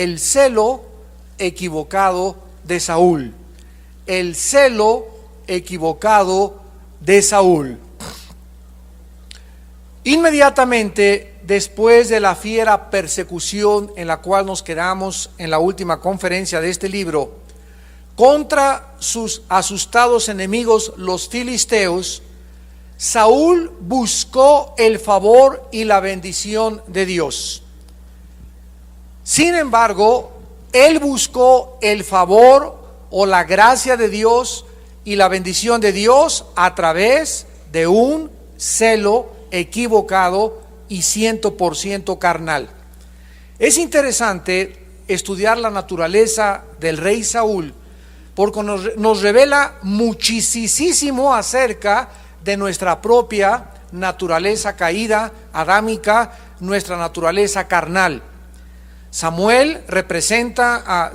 el celo equivocado de Saúl. El celo equivocado de Saúl. Inmediatamente después de la fiera persecución en la cual nos quedamos en la última conferencia de este libro, contra sus asustados enemigos los filisteos, Saúl buscó el favor y la bendición de Dios. Sin embargo, él buscó el favor o la gracia de Dios y la bendición de Dios a través de un celo equivocado y 100% carnal. Es interesante estudiar la naturaleza del rey Saúl, porque nos revela muchísimo acerca de nuestra propia naturaleza caída, adámica, nuestra naturaleza carnal. Saúl representa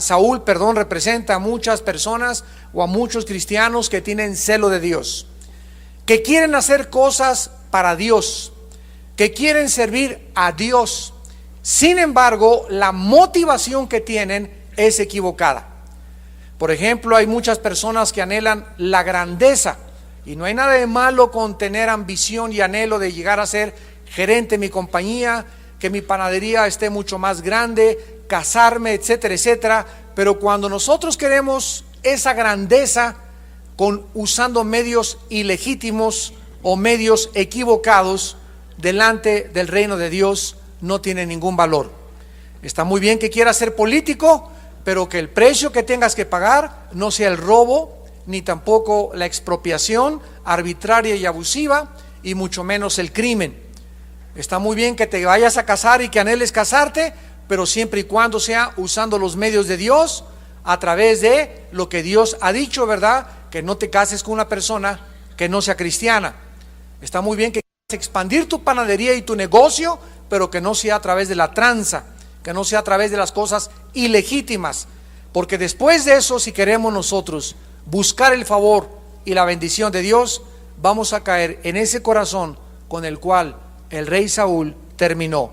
a muchas personas o a muchos cristianos que tienen celo de Dios, que quieren hacer cosas para Dios, que quieren servir a Dios. Sin embargo, la motivación que tienen es equivocada. Por ejemplo, hay muchas personas que anhelan la grandeza, y no hay nada de malo con tener ambición y anhelo de llegar a ser gerente de mi compañía, que mi panadería esté mucho más grande, casarme, etcétera, etcétera. Pero cuando nosotros queremos esa grandeza usando medios ilegítimos o medios equivocados delante del reino de Dios, no tiene ningún valor. Está muy bien que quieras ser político, pero que el precio que tengas que pagar no sea el robo, ni tampoco la expropiación arbitraria y abusiva, y mucho menos el crimen. Está muy bien que te vayas a casar y que anheles casarte, pero siempre y cuando sea usando los medios de Dios, a través de lo que Dios ha dicho, ¿verdad? Que no te cases con una persona que no sea cristiana. Está muy bien que quieras expandir tu panadería y tu negocio, pero que no sea a través de la tranza, que no sea a través de las cosas ilegítimas, porque después de eso, si queremos nosotros buscar el favor y la bendición de Dios, vamos a caer en ese corazón con el cual el rey Saúl terminó.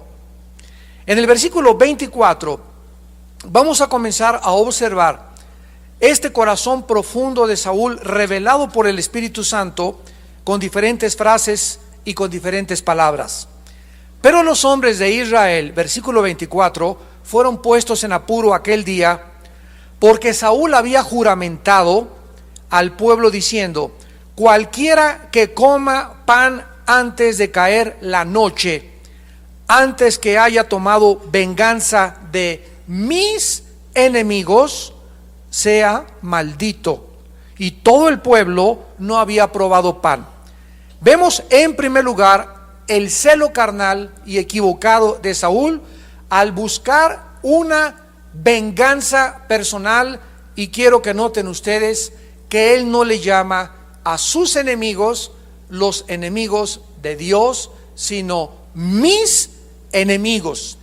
En el versículo 24 vamos a comenzar a observar este corazón profundo de Saúl revelado por el Espíritu Santo con diferentes frases y con diferentes palabras. Pero los hombres de Israel, versículo 24, fueron puestos en apuro aquel día, porque Saúl había juramentado al pueblo diciendo: cualquiera que coma pan antes de caer la noche, antes que haya tomado venganza de mis enemigos, sea maldito. Y todo el pueblo no había probado pan. Vemos en primer lugar el celo carnal y equivocado de Saúl al buscar una venganza personal, y quiero que noten ustedes que él no le llama a sus enemigos los enemigos de Dios, sino mis enemigos.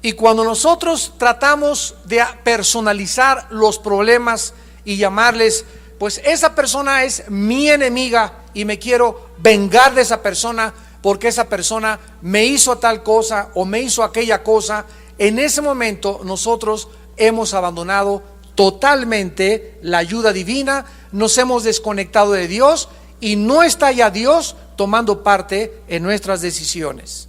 Y cuando nosotros tratamos de personalizar los problemas y llamarles, pues esa persona es mi enemiga y me quiero vengar de esa persona porque esa persona me hizo tal cosa o me hizo aquella cosa, en ese momento nosotros hemos abandonado totalmente la ayuda divina, nos hemos desconectado de Dios y no está ya Dios tomando parte en nuestras decisiones.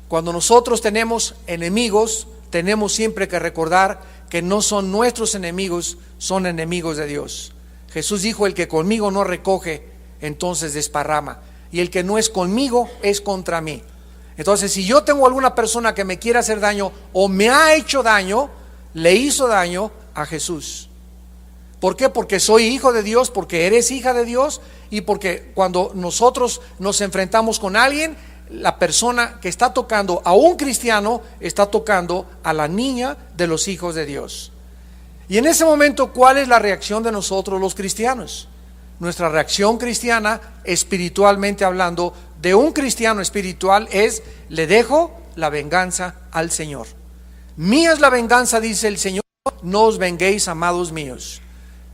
Cuando nosotros tenemos enemigos, tenemos siempre que recordar que no son nuestros enemigos, son enemigos de Dios. Jesús dijo: el que conmigo no recoge, entonces desparrama, y el que no es conmigo es contra mí. Entonces, si yo tengo alguna persona que me quiere hacer daño o me ha hecho daño, le hizo daño a Jesús. ¿Por qué? Porque soy hijo de Dios, porque eres hija de Dios, y porque cuando nosotros nos enfrentamos con alguien, la persona que está tocando a un cristiano está tocando a la niña de los hijos de Dios. Y en ese momento, ¿cuál es la reacción de nosotros los cristianos? Nuestra reacción cristiana, espiritualmente hablando, de un cristiano espiritual es: le dejo la venganza al Señor. Mía es la venganza, dice el Señor, no os venguéis, amados míos.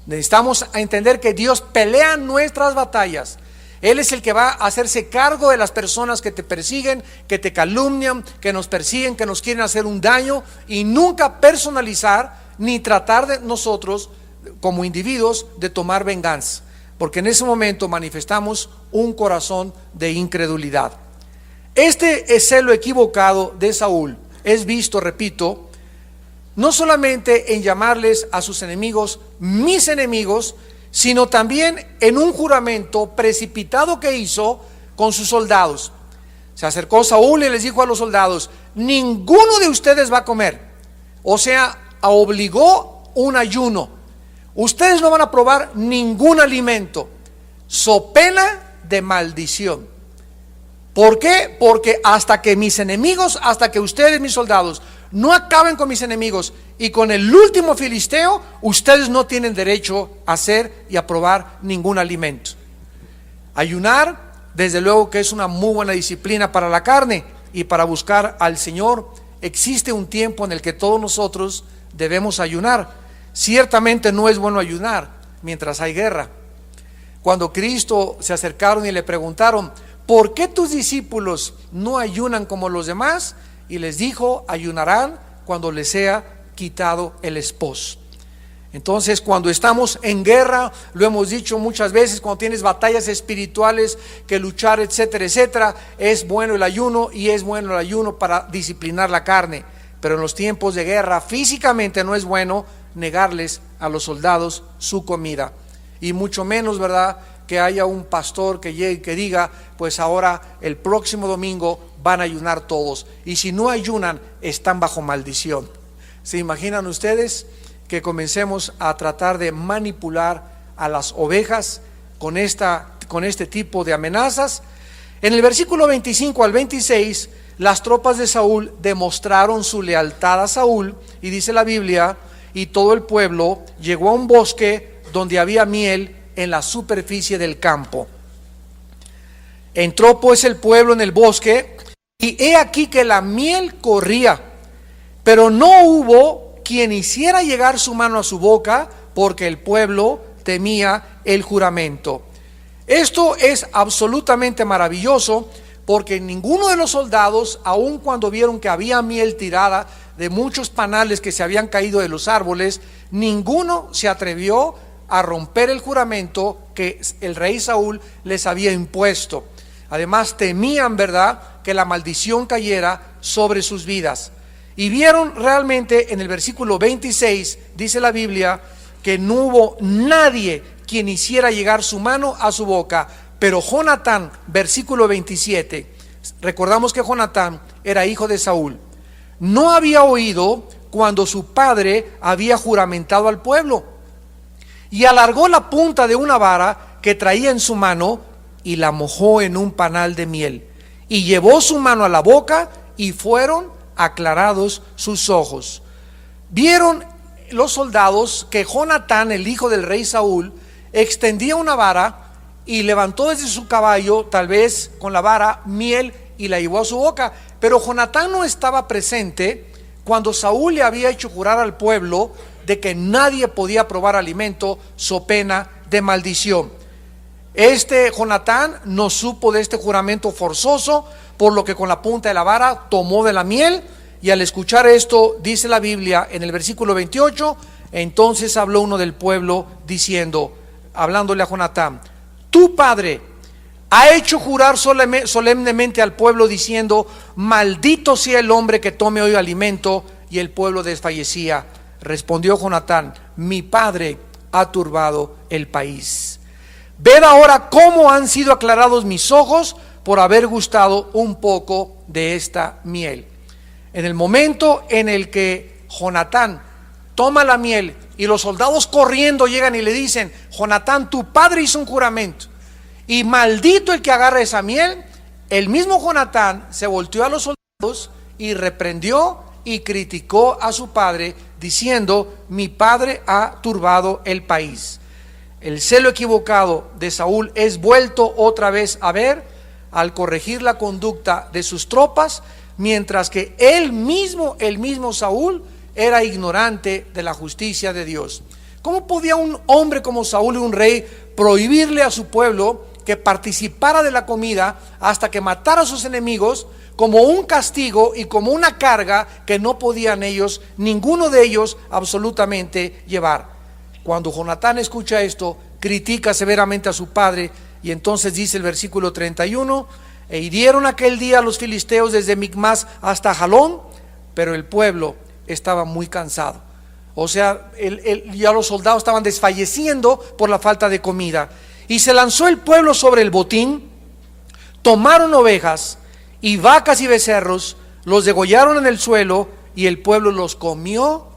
Necesitamos entender que Dios pelea nuestras batallas, Él es el que va a hacerse cargo de las personas que te persiguen, que te calumnian, que nos persiguen, que nos quieren hacer un daño, y nunca personalizar ni tratar de nosotros como individuos de tomar venganza, porque en ese momento manifestamos un corazón de incredulidad. Este celo equivocado de Saúl es visto, repito, no solamente en llamarles a sus enemigos mis enemigos, sino también en un juramento precipitado que hizo con sus soldados. Se acercó Saúl y les dijo a los soldados: ninguno de ustedes va a comer. O sea, obligó un ayuno. Ustedes no van a probar ningún alimento, so pena de maldición. ¿Por qué? Porque hasta que mis enemigos, hasta que ustedes, mis soldados, no acaben con mis enemigos y con el último filisteo, ustedes no tienen derecho a hacer y a probar ningún alimento. Ayunar, desde luego que es una muy buena disciplina para la carne y para buscar al Señor. Existe un tiempo en el que todos nosotros debemos ayunar. Ciertamente no es bueno ayunar mientras hay guerra. Cuando Cristo se acercaron y le preguntaron: ¿por qué tus discípulos no ayunan como los demás? Y les dijo: ayunarán cuando les sea quitado el esposo. Entonces, cuando estamos en guerra, lo hemos dicho muchas veces, cuando tienes batallas espirituales que luchar, etcétera, etcétera, es bueno el ayuno, y es bueno el ayuno para disciplinar la carne. Pero en los tiempos de guerra, físicamente no es bueno negarles a los soldados su comida, y mucho menos, ¿verdad?, que haya un pastor que llegue y que diga: pues ahora el próximo domingo van a ayunar todos, y si no ayunan están bajo maldición. ¿Se imaginan ustedes que comencemos a tratar de manipular a las ovejas con este tipo de amenazas? En el versículo 25 al 26, las tropas de Saúl demostraron su lealtad a Saúl, y dice la Biblia: y todo el pueblo llegó a un bosque donde había miel en la superficie del campo. Entró pues el pueblo en el bosque, y he aquí que la miel corría, pero no hubo quien hiciera llegar su mano a su boca, porque el pueblo temía el juramento. Esto es absolutamente maravilloso, porque ninguno de los soldados, aun cuando vieron que había miel tirada de muchos panales que se habían caído de los árboles, ninguno se atrevió a romper el juramento que el rey Saúl les había impuesto. Además temían, ¿verdad?, que la maldición cayera sobre sus vidas. Y vieron realmente en el versículo 26, dice la Biblia, que no hubo nadie quien hiciera llegar su mano a su boca. Pero Jonatán, versículo 27, recordamos que Jonatán era hijo de Saúl, no había oído cuando su padre había juramentado al pueblo, y alargó la punta de una vara que traía en su mano y la mojó en un panal de miel, y llevó su mano a la boca, y fueron aclarados sus ojos. Vieron los soldados que Jonatán, el hijo del rey Saúl, extendía una vara y levantó desde su caballo, tal vez con la vara, miel, y la llevó a su boca. Pero Jonatán no estaba presente cuando Saúl le había hecho jurar al pueblo de que nadie podía probar alimento so pena de maldición. Jonatán no supo de este juramento forzoso, por lo que con la punta de la vara tomó de la miel, y al escuchar esto, dice la Biblia en el versículo 28, entonces habló uno del pueblo diciendo, hablándole a Jonatán: tu padre ha hecho jurar solemnemente al pueblo diciendo: maldito sea el hombre que tome hoy alimento. Y el pueblo desfallecía. Respondió Jonatán: mi padre ha turbado el país. Ved ahora cómo han sido aclarados mis ojos por haber gustado un poco de esta miel. En el momento en el que Jonatán toma la miel y los soldados corriendo llegan y le dicen: Jonatán, tu padre hizo un juramento y maldito el que agarre esa miel, el mismo Jonatán se volteó a los soldados y reprendió y criticó a su padre diciendo: mi padre ha turbado el país. El celo equivocado de Saúl es vuelto otra vez a ver al corregir la conducta de sus tropas, mientras que el mismo Saúl era ignorante de la justicia de Dios. ¿Cómo podía un hombre como Saúl, un rey, prohibirle a su pueblo que participara de la comida hasta que matara a sus enemigos, como un castigo y como una carga que no podían ellos, ninguno de ellos, absolutamente llevar. Cuando Jonatán escucha esto, critica severamente a su padre, y entonces dice el versículo 31: e hirieron aquel día a los filisteos desde Micmas hasta Jalón, pero el pueblo estaba muy cansado. O sea, ya los soldados estaban desfalleciendo por la falta de comida. Y se lanzó el pueblo sobre el botín, tomaron ovejas y vacas y becerros, los degollaron en el suelo, y el pueblo los comió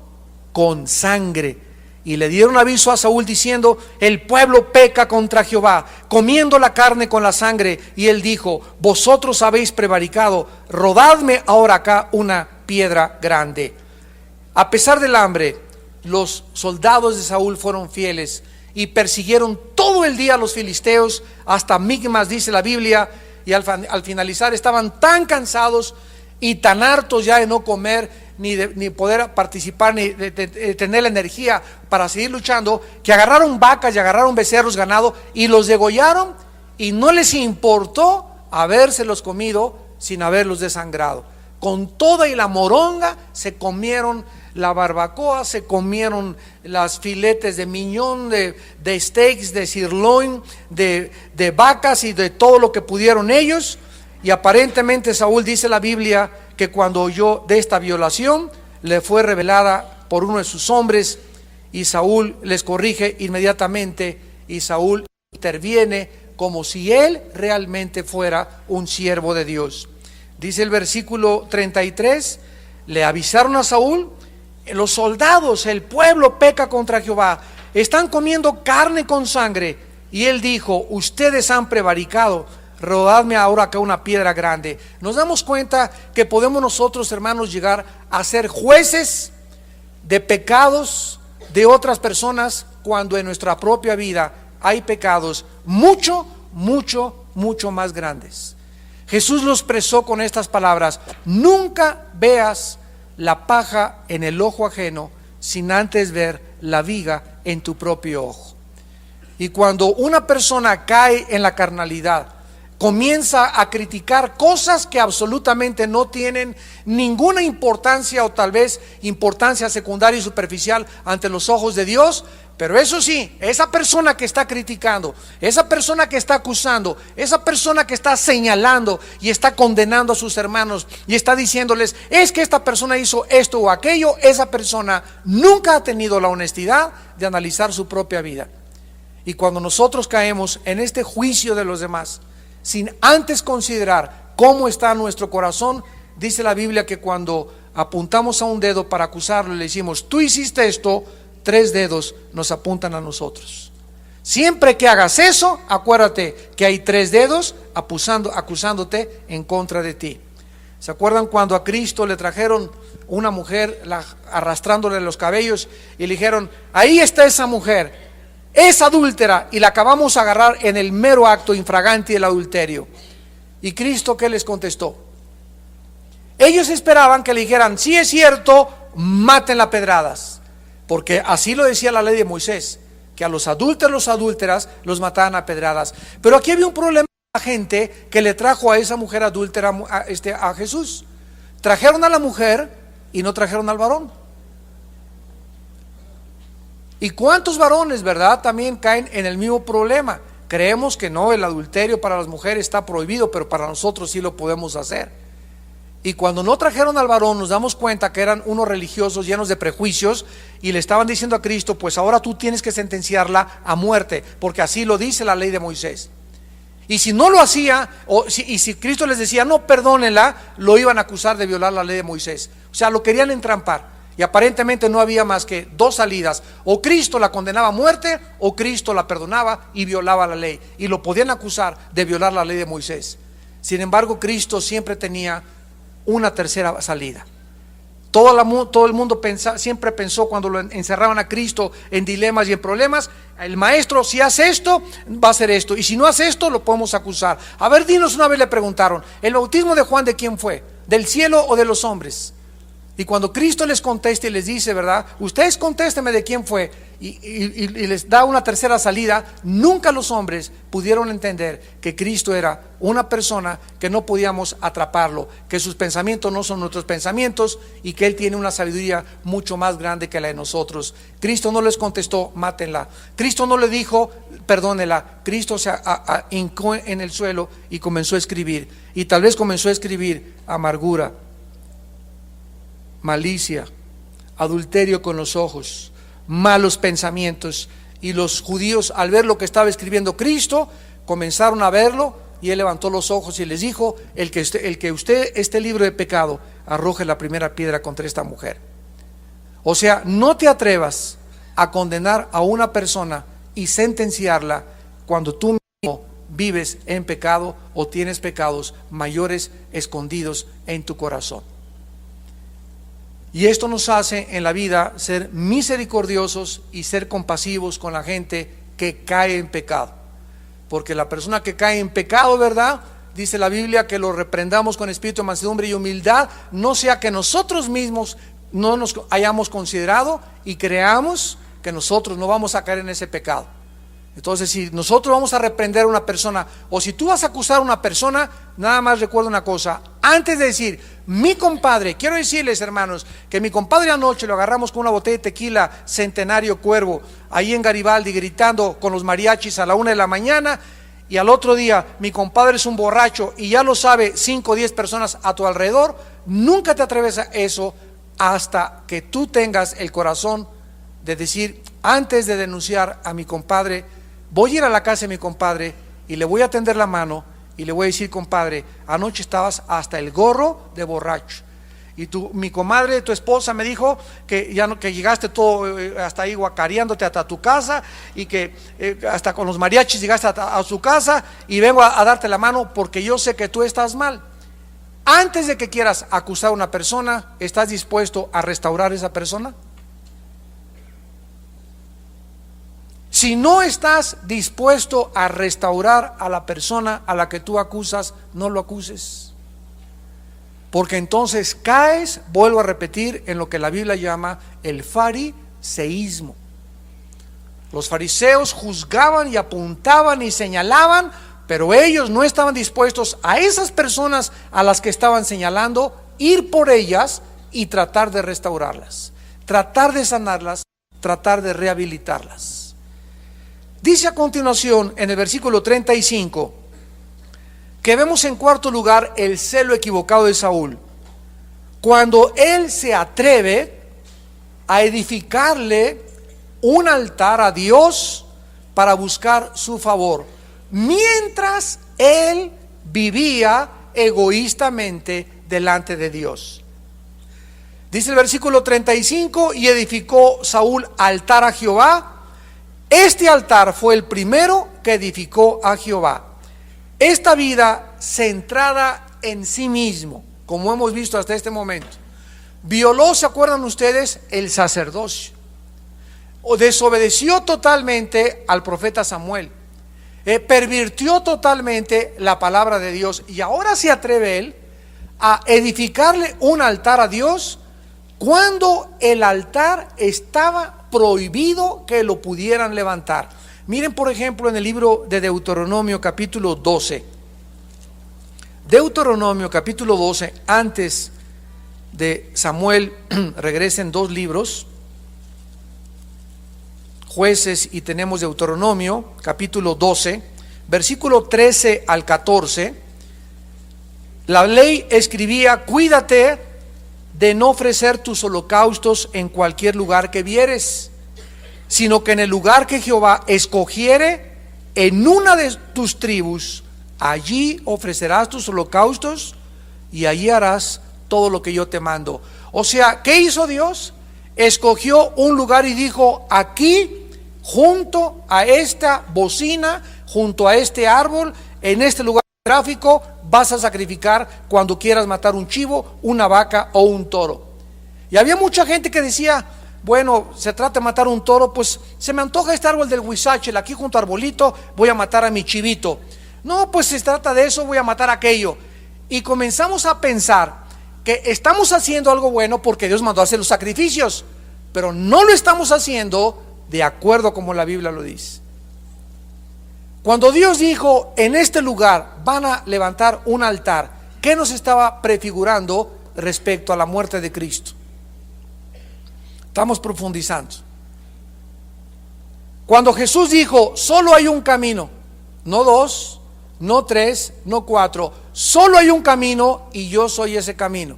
con sangre. Y le dieron aviso a Saúl diciendo: el pueblo peca contra Jehová, comiendo la carne con la sangre. Y él dijo: vosotros habéis prevaricado, rodadme ahora acá una piedra grande. A pesar del hambre, los soldados de Saúl fueron fieles y persiguieron todo el día a los filisteos hasta Micmas, dice la Biblia. Y al finalizar estaban tan cansados y tan hartos ya de no comer, ni poder participar, ni de tener la energía para seguir luchando, que agarraron vacas y agarraron becerros, ganado, y los degollaron, y no les importó habérselos comido sin haberlos desangrado. Con toda y la moronga se comieron la barbacoa, se comieron las filetes de miñón, de steaks, de sirloin, de vacas y de todo lo que pudieron ellos. Y aparentemente Saúl, dice la Biblia, que cuando oyó de esta violación, le fue revelada por uno de sus hombres, y Saúl les corrige inmediatamente, y Saúl interviene como si él realmente fuera un siervo de Dios. Dice el versículo 33, le avisaron a Saúl: los soldados, el pueblo peca contra Jehová, están comiendo carne con sangre. Y él dijo: ustedes han prevaricado, rodadme ahora acá una piedra grande. Nos damos cuenta que podemos nosotros, hermanos, llegar a ser jueces de pecados de otras personas, cuando en nuestra propia vida hay pecados mucho más grandes. Jesús lo expresó con estas palabras: nunca veas la paja en el ojo ajeno sin antes ver la viga en tu propio ojo. Y cuando una persona cae en la carnalidad, comienza a criticar cosas que absolutamente no tienen ninguna importancia, o tal vez importancia secundaria y superficial ante los ojos de Dios. Pero eso sí, esa persona que está criticando, esa persona que está acusando, esa persona que está señalando y está condenando a sus hermanos y está diciéndoles: es que esta persona hizo esto o aquello, esa persona nunca ha tenido la honestidad de analizar su propia vida. Y cuando nosotros caemos en este juicio de los demás, sin antes considerar cómo está nuestro corazón, dice la Biblia que cuando apuntamos a un dedo para acusarlo, le decimos: tú hiciste esto, 3 dedos nos apuntan a nosotros. Siempre que hagas eso, acuérdate que hay 3 dedos acusándote en contra de ti. ¿Se acuerdan cuando a Cristo le trajeron una mujer arrastrándole los cabellos y le dijeron: ahí está esa mujer, es adúltera, y la acabamos de agarrar en el mero acto infragante del adulterio? ¿Y Cristo qué les contestó? Ellos esperaban que le dijeran: sí, es cierto, mátenla a pedradas, porque así lo decía la ley de Moisés, que a los adúlteros, adúlteras los mataban a pedradas. Pero aquí había un problema con la gente que le trajo a esa mujer adúltera a Jesús. Trajeron a la mujer y no trajeron al varón. ¿Y cuántos varones, verdad, también caen en el mismo problema? Creemos que no, el adulterio para las mujeres está prohibido, pero para nosotros sí lo podemos hacer. Y cuando no trajeron al varón, nos damos cuenta que eran unos religiosos llenos de prejuicios, y le estaban diciendo a Cristo: pues ahora tú tienes que sentenciarla a muerte, porque así lo dice la ley de Moisés. Y si no lo hacía, y si Cristo les decía: no, perdónenla, lo iban a acusar de violar la ley de Moisés. O sea, lo querían entrampar. Y aparentemente no había más que 2 salidas: o Cristo la condenaba a muerte, o Cristo la perdonaba y violaba la ley, y lo podían acusar de violar la ley de Moisés. Sin embargo, Cristo siempre tenía una tercera salida. Todo el mundo siempre pensó, cuando lo encerraban a Cristo en dilemas y en problemas: el maestro, si hace esto, va a hacer esto, y si no hace esto, lo podemos acusar. A ver, dinos, una vez le preguntaron: ¿el bautismo de Juan de quién fue? ¿Del cielo o de los hombres? Y cuando Cristo les contesta y les dice, ¿verdad? Ustedes contéstenme de quién fue, y les da una tercera salida, nunca los hombres pudieron entender que Cristo era una persona que no podíamos atraparlo, que sus pensamientos no son nuestros pensamientos y que Él tiene una sabiduría mucho más grande que la de nosotros. Cristo no les contestó, mátenla. Cristo no le dijo, perdónela. Cristo se hincó en el suelo y comenzó a escribir. Y tal vez comenzó a escribir amargura, malicia, adulterio con los ojos, malos pensamientos. Y los judíos, al ver lo que estaba escribiendo Cristo, comenzaron a verlo, y Él levantó los ojos y les dijo: el que usted esté libre de pecado, arroje la primera piedra contra esta mujer. O sea, no te atrevas a condenar a una persona y sentenciarla cuando tú mismo vives en pecado o tienes pecados mayores escondidos en tu corazón. Y esto nos hace en la vida ser misericordiosos y ser compasivos con la gente que cae en pecado. Porque la persona que cae en pecado, ¿verdad? Dice la Biblia que lo reprendamos con espíritu de mansedumbre y humildad, no sea que nosotros mismos no nos hayamos considerado y creamos que nosotros no vamos a caer en ese pecado. Entonces, si nosotros vamos a reprender a una persona, o si tú vas a acusar a una persona, nada más recuerda una cosa: antes de decir mi compadre, quiero decirles, hermanos, que mi compadre anoche lo agarramos con una botella de tequila Centenario Cuervo ahí en Garibaldi, gritando con los mariachis a la 1 de la mañana, y al otro día mi compadre es un borracho y ya lo sabe 5 o 10 personas a tu alrededor. Nunca te atreves a eso hasta que tú tengas el corazón de decir: antes de denunciar a mi compadre, voy a ir a la casa de mi compadre y le voy a tender la mano y le voy a decir: compadre, anoche estabas hasta el gorro de borracho, y mi comadre, tu esposa, me dijo que ya no, que llegaste todo hasta ahí guacareándote hasta tu casa, y que hasta con los mariachis llegaste a su casa, y vengo a darte la mano porque yo sé que tú estás mal. Antes de que quieras acusar a una persona, ¿estás dispuesto a restaurar a esa persona? Si no estás dispuesto a restaurar a la persona a la que tú acusas, no lo acuses, porque entonces caes, vuelvo a repetir, en lo que la Biblia llama el fariseísmo. Los fariseos juzgaban y apuntaban y señalaban, pero ellos no estaban dispuestos a esas personas a las que estaban señalando, ir por ellas y tratar de restaurarlas, tratar de sanarlas, tratar de rehabilitarlas. Dice a continuación en el versículo 35 que vemos en cuarto lugar el celo equivocado de Saúl, cuando él se atreve a edificarle un altar a Dios para buscar su favor, mientras él vivía egoístamente delante de Dios. Dice el versículo 35: y edificó Saúl altar a Jehová. Este altar fue el primero que edificó a Jehová. Esta vida centrada en sí mismo, como hemos visto hasta este momento, violó, ¿se acuerdan ustedes?, el sacerdocio, o desobedeció totalmente al profeta Samuel, pervirtió totalmente la palabra de Dios, y ahora se atreve él a edificarle un altar a Dios cuando el altar estaba prohibido que lo pudieran levantar. Miren, por ejemplo, en el libro de Deuteronomio capítulo 12. Deuteronomio capítulo 12, antes de Samuel regresen 2 libros, Jueces, y tenemos Deuteronomio capítulo 12, versículo 13 al 14. La ley escribía: cuídate de no ofrecer tus holocaustos en cualquier lugar que vieres, sino que en el lugar que Jehová escogiere, en una de tus tribus, allí ofrecerás tus holocaustos y allí harás todo lo que yo te mando. O sea, ¿qué hizo Dios? Escogió un lugar y dijo: aquí, junto a esta bocina, junto a este árbol, en este lugar geográfico, vas a sacrificar cuando quieras matar un chivo, una vaca o un toro. Y había mucha gente que decía: bueno, se trata de matar un toro, pues se me antoja este árbol del huizáchel, aquí junto a arbolito voy a matar a mi chivito. No, pues se trata de eso, voy a matar aquello. Y comenzamos a pensar que estamos haciendo algo bueno porque Dios mandó a hacer los sacrificios, pero no lo estamos haciendo de acuerdo como la Biblia lo dice. Cuando Dios dijo, en este lugar van a levantar un altar, ¿qué nos estaba prefigurando respecto a la muerte de Cristo? Estamos profundizando. Cuando Jesús dijo, solo hay un camino, no dos, no tres, no cuatro, solo hay un camino y yo soy ese camino.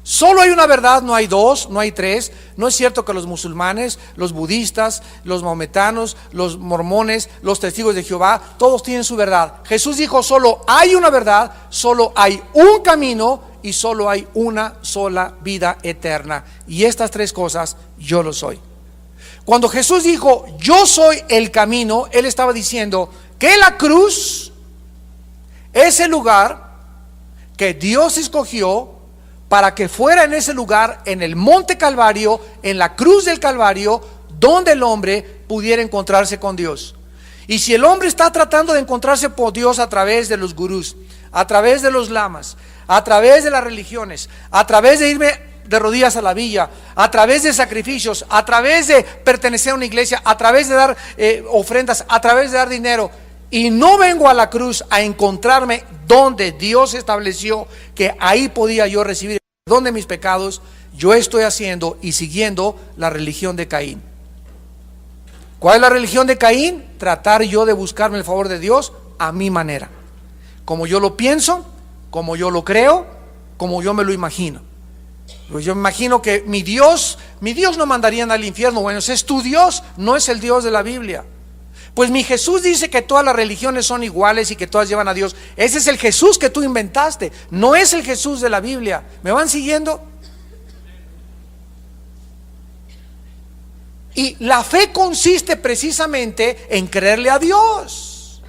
Solo hay una verdad, no hay dos, no hay tres. No es cierto que los musulmanes, los budistas, los maometanos, los mormones, los testigos de Jehová, todos tienen su verdad. Jesús dijo, solo hay una verdad, solo hay un camino y solo hay una sola vida eterna. Y estas tres cosas yo lo soy. Cuando Jesús dijo, yo soy el camino, Él estaba diciendo que la cruz es el lugar que Dios escogió para que fuera en ese lugar, en el monte Calvario, en la cruz del Calvario, donde el hombre pudiera encontrarse con Dios. Y si el hombre está tratando de encontrarse con Dios a través de los gurús, a través de los lamas, a través de las religiones, a través de irme de rodillas a la villa, a través de sacrificios, a través de pertenecer a una iglesia, a través de dar ofrendas, a través de dar dinero, y no vengo a la cruz a encontrarme donde Dios estableció que ahí podía yo recibir el perdón de mis pecados, yo estoy haciendo y siguiendo la religión de Caín. ¿Cuál es la religión de Caín? Tratar yo de buscarme el favor de Dios a mi manera, como yo lo pienso, como yo lo creo, como yo me lo imagino. Pues yo me imagino que mi Dios no mandaría al infierno. Bueno, ese es tu Dios, no es el Dios de la Biblia. Pues mi Jesús dice que todas las religiones son iguales y que todas llevan a Dios. Ese es el Jesús que tú inventaste, no es el Jesús de la Biblia. ¿Me van siguiendo? Y la fe consiste precisamente en creerle a Dios.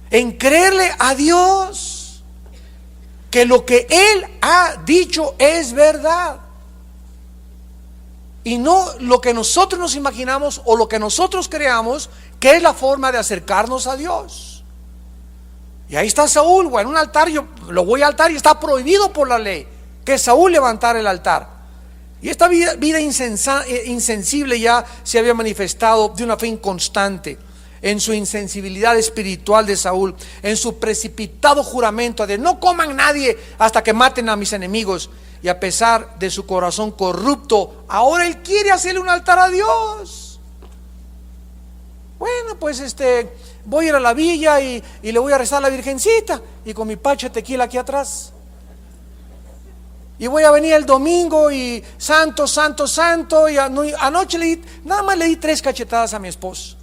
En creerle a Dios que lo que Él ha dicho es verdad. Y no lo que nosotros nos imaginamos o lo que nosotros creamos que es la forma de acercarnos a Dios. Y ahí está Saúl, bueno, en un altar, yo lo voy al altar y está prohibido por la ley que Saúl levantara el altar. Y esta vida insensible ya se había manifestado de una fe inconstante en su insensibilidad espiritual de Saúl, en su precipitado juramento de no coman nadie hasta que maten a mis enemigos. Y a pesar de su corazón corrupto, ahora él quiere hacerle un altar a Dios. Bueno, pues voy a ir a la villa y le voy a rezar a la Virgencita y con mi pacho de tequila aquí atrás. Y voy a venir el domingo y santo, santo, santo. Y anoche nada más le di 3 cachetadas a mi esposo.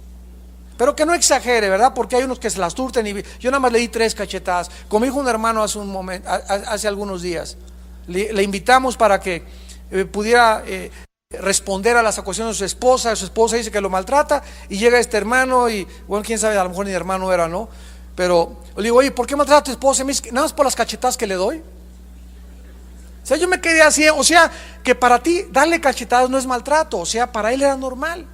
Pero que no exagere, ¿verdad? Porque hay unos que se las turten y yo nada más le di 3 cachetadas. Como dijo un hermano hace algunos días. Le invitamos para que pudiera responder a las acusaciones de su esposa. Su esposa dice que lo maltrata y llega este hermano y bueno, quién sabe, a lo mejor ni hermano era, ¿no? Pero le digo, oye, ¿por qué maltrata a tu esposa? Y me dice, nada más por las cachetadas que le doy. O sea, yo me quedé así, o sea, que para ti darle cachetadas no es maltrato, o sea, para él era normal.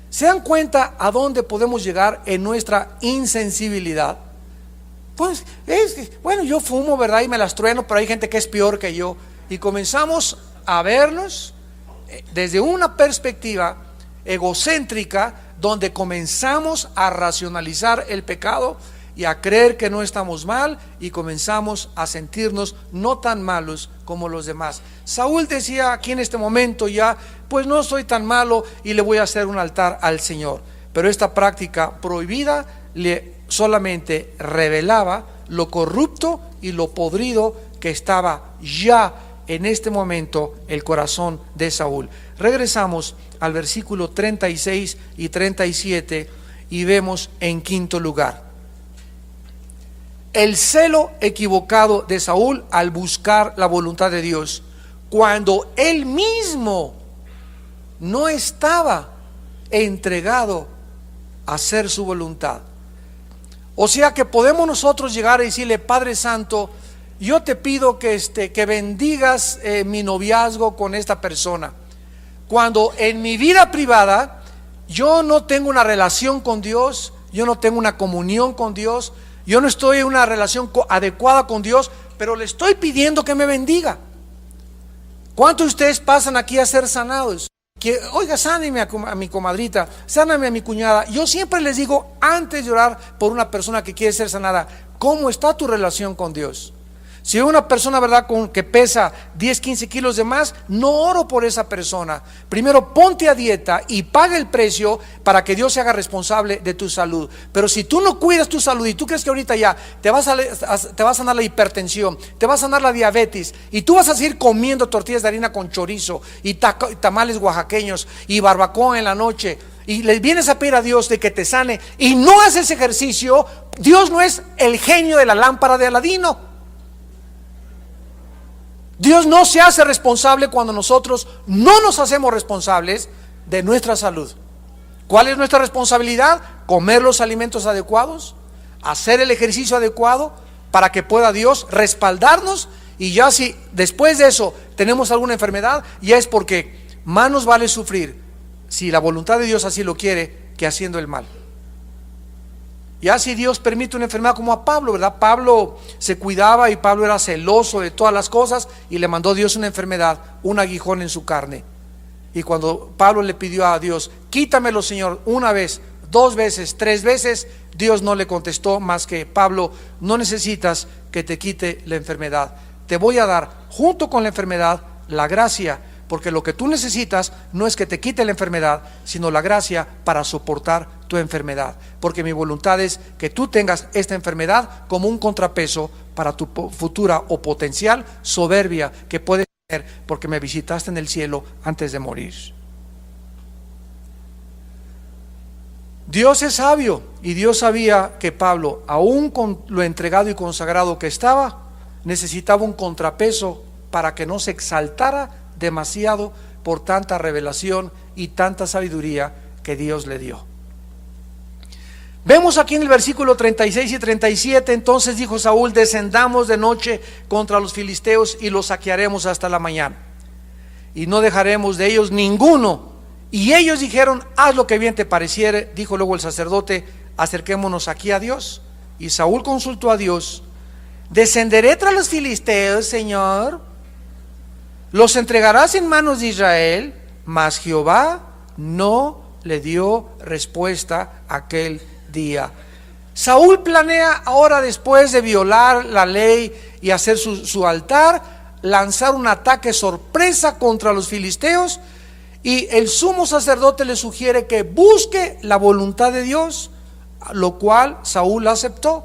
¿Se dan cuenta a dónde podemos llegar en nuestra insensibilidad? Pues bueno, yo fumo, ¿verdad? Y me las trueno, pero hay gente que es peor que yo. Y comenzamos a vernos desde una perspectiva egocéntrica, donde comenzamos a racionalizar el pecado y a creer que no estamos mal, y comenzamos a sentirnos no tan malos como los demás. Saúl decía aquí en este momento ya, pues no soy tan malo y le voy a hacer un altar al Señor. Pero esta práctica prohibida le solamente revelaba lo corrupto y lo podrido que estaba ya en este momento el corazón de Saúl. Regresamos al versículo 36 y 37 y vemos en quinto lugar el celo equivocado de Saúl al buscar la voluntad de Dios, cuando él mismo no estaba entregado a hacer su voluntad. O sea que podemos nosotros llegar a decirle, Padre Santo, yo te pido que bendigas mi noviazgo con esta persona, cuando en mi vida privada yo no tengo una relación con Dios, yo no tengo una comunión con Dios, yo no estoy en una relación adecuada con Dios, pero le estoy pidiendo que me bendiga. ¿Cuántos de ustedes pasan aquí a ser sanados? Que, oiga, sáneme a mi comadrita, sáname a mi cuñada. Yo siempre les digo, antes de orar por una persona que quiere ser sanada, ¿cómo está tu relación con Dios? Si hay una persona, ¿verdad?, que pesa 10, 15 kilos de más, no oro por esa persona. Primero ponte a dieta y paga el precio para que Dios se haga responsable de tu salud. Pero si tú no cuidas tu salud y tú crees que ahorita ya te va a sanar la hipertensión, te va a sanar la diabetes, y tú vas a seguir comiendo tortillas de harina con chorizo y tamales oaxaqueños y barbacoa en la noche, y le vienes a pedir a Dios de que te sane y no haces ejercicio, Dios no es el genio de la lámpara de Aladino. Dios no se hace responsable cuando nosotros no nos hacemos responsables de nuestra salud. ¿Cuál es nuestra responsabilidad? Comer los alimentos adecuados, hacer el ejercicio adecuado para que pueda Dios respaldarnos, y ya si después de eso tenemos alguna enfermedad, ya es porque más nos vale sufrir, si la voluntad de Dios así lo quiere, que haciendo el mal. Ya si Dios permite una enfermedad, como a Pablo, ¿verdad? Pablo se cuidaba y Pablo era celoso de todas las cosas, y le mandó Dios una enfermedad, un aguijón en su carne. Y cuando Pablo le pidió a Dios, quítamelo, Señor, una vez, 2 veces, 3 veces, Dios no le contestó más que: Pablo, no necesitas que te quite la enfermedad, te voy a dar junto con la enfermedad la gracia, porque lo que tú necesitas no es que te quite la enfermedad, sino la gracia para soportar tu enfermedad, porque mi voluntad es que tú tengas esta enfermedad como un contrapeso para tu futura o potencial soberbia que puedes tener, porque me visitaste en el cielo antes de morir. Dios es sabio, y Dios sabía que Pablo, aún con lo entregado y consagrado que estaba, necesitaba un contrapeso para que no se exaltara demasiado por tanta revelación y tanta sabiduría que Dios le dio. Vemos aquí en el versículo 36 y 37: entonces dijo Saúl: descendamos de noche contra los filisteos y los saquearemos hasta la mañana, y no dejaremos de ellos ninguno. Y ellos dijeron: haz lo que bien te pareciere. Dijo luego el sacerdote: acerquémonos aquí a Dios. Y Saúl consultó a Dios: ¿descenderé tras los filisteos, Señor? ¿Los entregarás en manos de Israel? Mas Jehová no le dio respuesta aquel día. Saúl planea ahora, después de violar la ley y hacer su altar, lanzar un ataque sorpresa contra los filisteos, y el sumo sacerdote le sugiere que busque la voluntad de Dios, lo cual Saúl aceptó.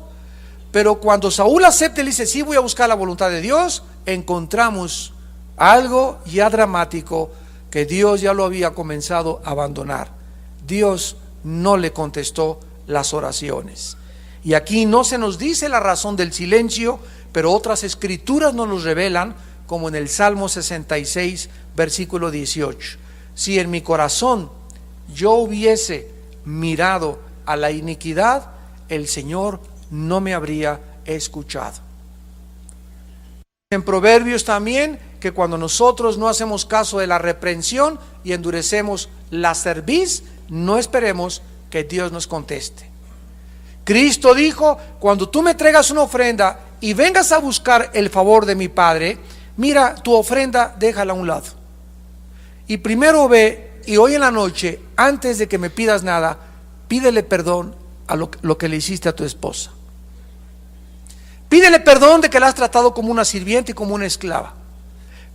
Pero cuando Saúl acepta y le dice: sí, voy a buscar la voluntad de Dios, encontramos algo ya dramático, que Dios ya lo había comenzado a abandonar. Dios no le contestó las oraciones. Y aquí no se nos dice la razón del silencio, pero otras escrituras nos los revelan, como en el Salmo 66, versículo 18: si en mi corazón yo hubiese mirado a la iniquidad, el Señor no me habría escuchado. En Proverbios también, que cuando nosotros no hacemos caso de la reprensión y endurecemos la cerviz, no esperemos que Dios nos conteste. Cristo dijo: cuando tú me traigas una ofrenda y vengas a buscar el favor de mi Padre, mira, tu ofrenda déjala a un lado, y primero ve, y hoy en la noche, antes de que me pidas nada, pídele perdón a lo que le hiciste a tu esposa. Pídele perdón de que la has tratado como una sirvienta y como una esclava.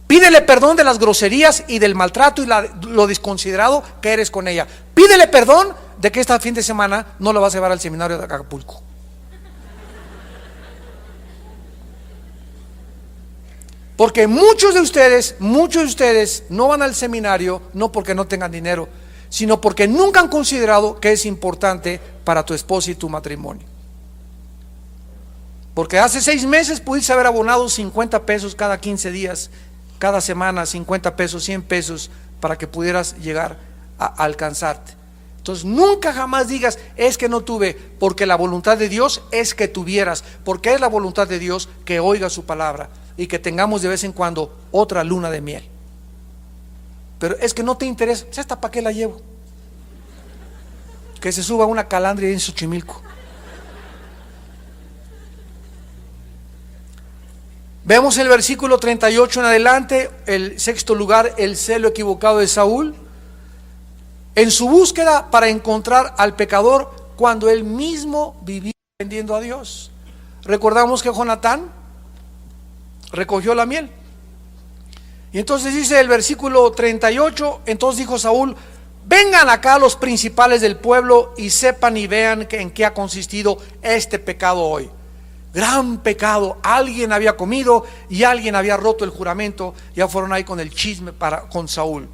Pídele perdón de las groserías y del maltrato y lo desconsiderado que eres con ella. Pídele perdón de que este fin de semana no la vas a llevar al seminario de Acapulco. Porque muchos de ustedes no van al seminario no porque no tengan dinero, sino porque nunca han considerado que es importante para tu esposa y tu matrimonio. Porque hace 6 meses pudiste haber abonado 50 pesos cada 15 días, cada semana 50 pesos, 100 pesos, para que pudieras llegar a alcanzarte. Entonces nunca jamás digas: es que no tuve, porque la voluntad de Dios es que tuvieras, porque es la voluntad de Dios que oiga su palabra y que tengamos de vez en cuando otra luna de miel. Pero es que no te interesa, ¿esta para qué la llevo? Que se suba una calandria en Xochimilco. Vemos el versículo 38 en adelante, el sexto lugar, el celo equivocado de Saúl, en su búsqueda para encontrar al pecador cuando él mismo vivía ofendiendo a Dios. Recordamos que Jonatán recogió la miel. Y entonces dice el versículo 38, entonces dijo Saúl: vengan acá los principales del pueblo y sepan y vean en qué ha consistido este pecado hoy. Gran pecado, alguien había comido y alguien había roto el juramento. Ya fueron ahí con el chisme con Saúl.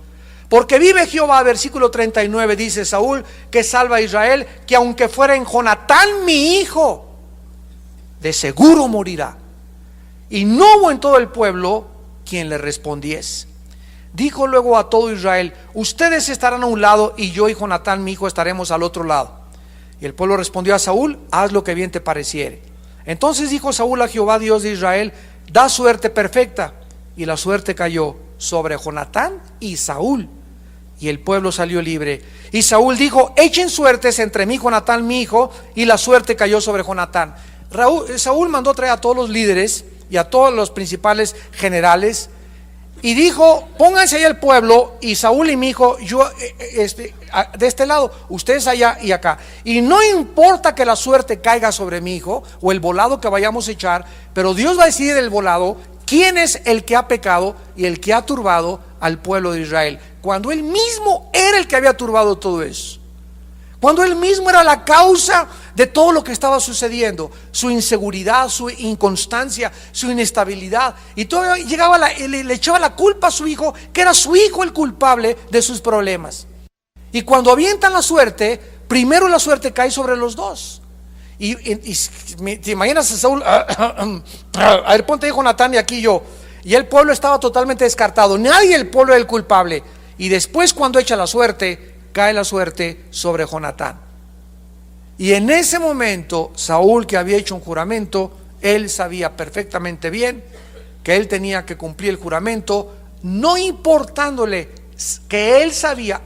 Porque vive Jehová, versículo 39, dice Saúl, que salva a Israel, que aunque fuera en Jonatán mi hijo, de seguro morirá. Y no hubo en todo el pueblo quien le respondiese. Dijo luego a todo Israel: ustedes estarán a un lado y yo y Jonatán mi hijo estaremos al otro lado. Y el pueblo respondió a Saúl: haz lo que bien te pareciere. Entonces dijo Saúl a Jehová Dios de Israel: da suerte perfecta. Y la suerte cayó sobre Jonatán y Saúl, y el pueblo salió libre. Y Saúl dijo: echen suertes entre mí y Jonatán mi hijo. Y la suerte cayó sobre Jonatán. Saúl mandó traer a todos los líderes y a todos los principales generales, y dijo: pónganse ahí el pueblo, y Saúl y mi hijo, yo de este lado, ustedes allá y acá. Y no importa que la suerte caiga sobre mi hijo o el volado que vayamos a echar, pero Dios va a decidir el volado, quién es el que ha pecado y el que ha turbado al pueblo de Israel, cuando él mismo era el que había turbado todo eso. Cuando él mismo era la causa de todo lo que estaba sucediendo, su inseguridad, su inconstancia, su inestabilidad, y todo llegaba le echaba la culpa a su hijo, que era su hijo el culpable de sus problemas. Y cuando avientan la suerte, primero la suerte cae sobre los dos. Y te imaginas a Saúl, a ver, ponte ahí Jonatán y aquí yo, y el pueblo estaba totalmente descartado, nadie el pueblo era el culpable. Y después, cuando echa la suerte, cae la suerte sobre Jonatán. Y en ese momento Saúl, que había hecho un juramento, él sabía perfectamente bien que él tenía que cumplir el juramento, no importándole que él sabía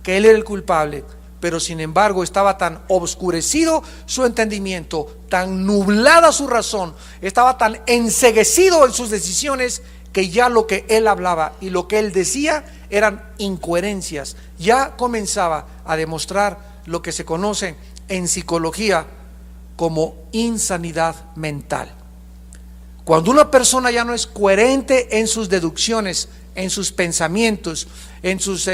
que él era el culpable, pero sin embargo estaba tan obscurecido su entendimiento, tan nublada su razón, estaba tan enceguecido en sus decisiones, que ya lo que él hablaba y lo que él decía eran incoherencias. Ya comenzaba a demostrar lo que se conoce en psicología como insanidad mental. Cuando una persona ya no es coherente en sus deducciones, en sus pensamientos, en sus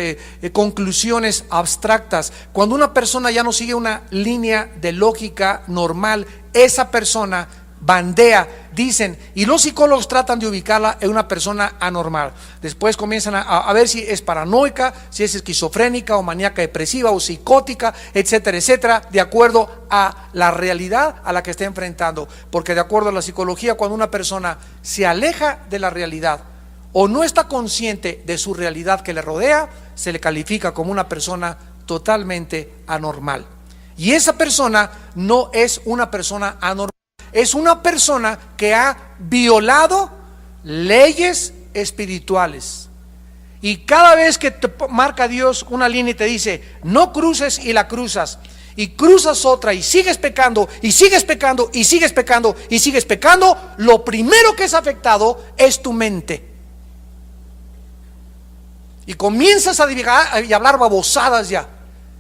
conclusiones abstractas, cuando una persona ya no sigue una línea de lógica normal, esa persona bandea, dicen, y los psicólogos tratan de ubicarla en una persona anormal. Después comienzan a ver si es paranoica, si es esquizofrénica o maníaca depresiva o psicótica, etcétera, etcétera, de acuerdo a la realidad a la que está enfrentando. Porque de acuerdo a la psicología, cuando una persona se aleja de la realidad o no está consciente de su realidad que le rodea, se le califica como una persona totalmente anormal. Y esa persona no es una persona anormal, es una persona que ha violado leyes espirituales. Y cada vez que te marca Dios una línea y te dice no cruces, y la cruzas, y cruzas otra y sigues pecando y sigues pecando y sigues pecando y sigues pecando, lo primero que es afectado es tu mente. Y comienzas a divagar y hablar babosadas ya.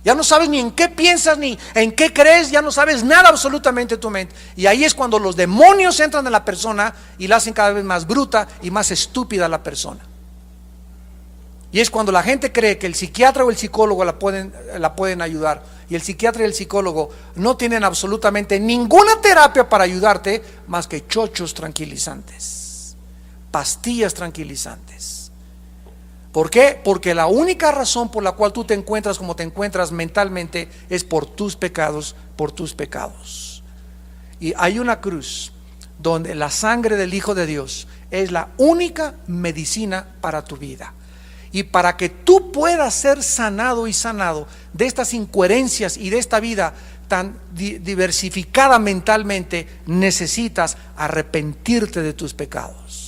Ya no sabes ni en qué piensas, ni en qué crees, ya no sabes nada absolutamente de tu mente. Y ahí es cuando los demonios entran en la persona y la hacen cada vez más bruta y más estúpida a la persona. Y es cuando la gente cree que el psiquiatra o el psicólogo la pueden ayudar. Y el psiquiatra y el psicólogo no tienen absolutamente ninguna terapia para ayudarte más que chochos tranquilizantes, pastillas tranquilizantes. ¿Por qué? Porque la única razón por la cual tú te encuentras como te encuentras mentalmente es por tus pecados, por tus pecados. Y hay una cruz donde la sangre del Hijo de Dios es la única medicina para tu vida. Y para que tú puedas ser sanado y sanado de estas incoherencias y de esta vida tan diversificada mentalmente, necesitas arrepentirte de tus pecados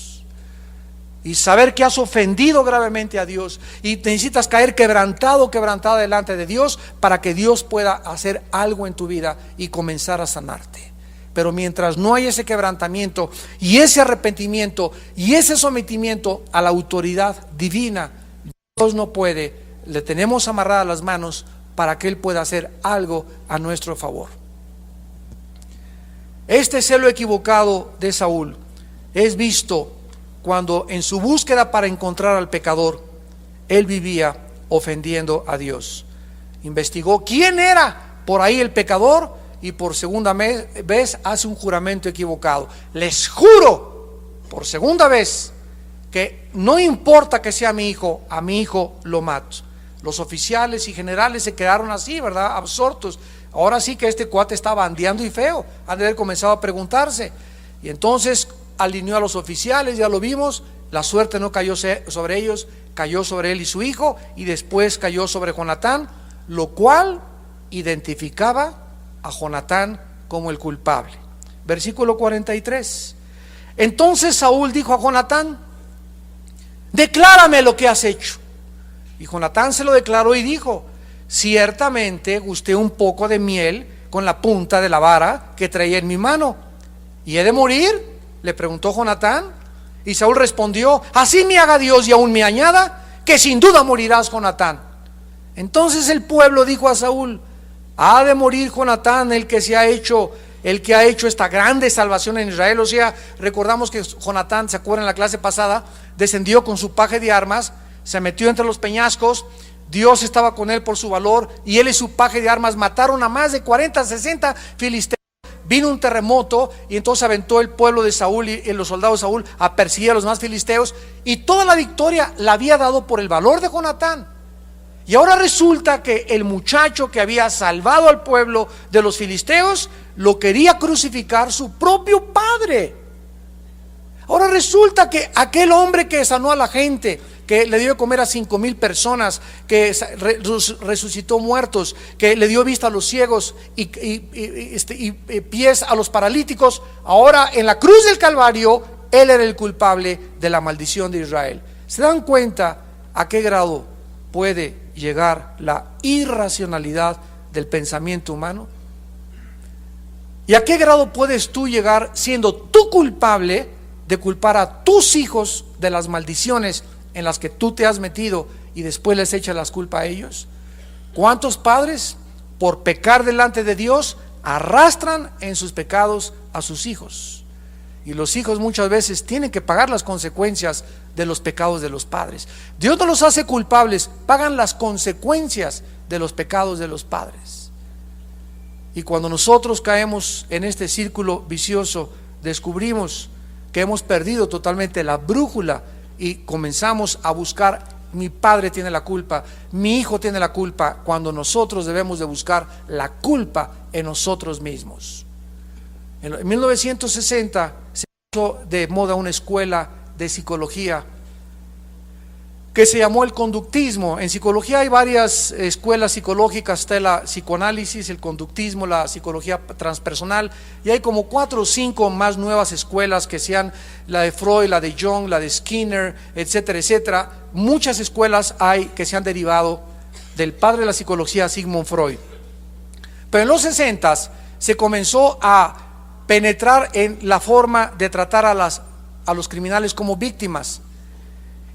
y saber que has ofendido gravemente a Dios, y necesitas caer quebrantado, quebrantada delante de Dios, para que Dios pueda hacer algo en tu vida y comenzar a sanarte. Pero mientras no hay ese quebrantamiento y ese arrepentimiento y ese sometimiento a la autoridad divina, Dios no puede. Le tenemos amarradas las manos para que Él pueda hacer algo a nuestro favor. Este celo equivocado de Saúl es visto cuando en su búsqueda para encontrar al pecador, él vivía ofendiendo a Dios. Investigó quién era por ahí el pecador y por segunda vez hace un juramento equivocado. Les juro por segunda vez que no importa que sea mi hijo, a mi hijo lo mato. Los oficiales y generales se quedaron así, ¿verdad? Absortos. Ahora sí que este cuate estaba bandeando y feo. Han de haber comenzado a preguntarse. Y entonces alineó a los oficiales, ya lo vimos. La suerte no cayó sobre ellos, cayó sobre él y su hijo, y después cayó sobre Jonatán, lo cual identificaba a Jonatán como el culpable. Versículo 43. Entonces Saúl dijo a Jonatán: declárame lo que has hecho. Y Jonatán se lo declaró y dijo: ciertamente gusté un poco de miel con la punta de la vara que traía en mi mano. ¿Y he de morir?, le preguntó Jonatán. Y Saúl respondió: así me haga Dios y aún me añada, que sin duda morirás, Jonatán. Entonces el pueblo dijo a Saúl: ha de morir Jonatán, el que ha hecho esta grande salvación en Israel. O sea, recordamos que Jonatán, ¿se acuerdan en la clase pasada? Descendió con su paje de armas, se metió entre los peñascos. Dios estaba con él por su valor, y él y su paje de armas mataron a más de 40, 60 filisteos. Vino un terremoto y entonces aventó el pueblo de Saúl y los soldados de Saúl a perseguir a los más filisteos, y toda la victoria la había dado por el valor de Jonatán. Y ahora resulta que el muchacho que había salvado al pueblo de los filisteos lo quería crucificar su propio padre. Ahora resulta que aquel hombre que sanó a la gente, que le dio de comer a 5,000 personas, que resucitó muertos, que le dio vista a los ciegos y pies a los paralíticos, ahora en la cruz del Calvario, él era el culpable de la maldición de Israel. ¿Se dan cuenta a qué grado puede llegar la irracionalidad del pensamiento humano? ¿Y a qué grado puedes tú llegar, siendo tú culpable, de culpar a tus hijos de las maldiciones en las que tú te has metido y después les echas las culpas a ellos? ¿Cuántos padres, por pecar delante de Dios, arrastran en sus pecados a sus hijos? Y los hijos muchas veces tienen que pagar las consecuencias de los pecados de los padres. Dios no los hace culpables, pagan las consecuencias de los pecados de los padres. Y cuando nosotros caemos en este círculo vicioso, descubrimos que hemos perdido totalmente la brújula y comenzamos a buscar: mi padre tiene la culpa, mi hijo tiene la culpa, cuando nosotros debemos de buscar la culpa en nosotros mismos. En 1960 se puso de moda una escuela de psicología que se llamó el conductismo. En psicología hay varias escuelas psicológicas: está la psicoanálisis, el conductismo, la psicología transpersonal, y hay como 4 o 5 más nuevas escuelas, que sean la de Freud, la de Jung, la de Skinner, etcétera, etcétera. Muchas escuelas hay que se han derivado del padre de la psicología, Sigmund Freud. Pero en los 60s se comenzó a penetrar en la forma de tratar a los criminales como víctimas.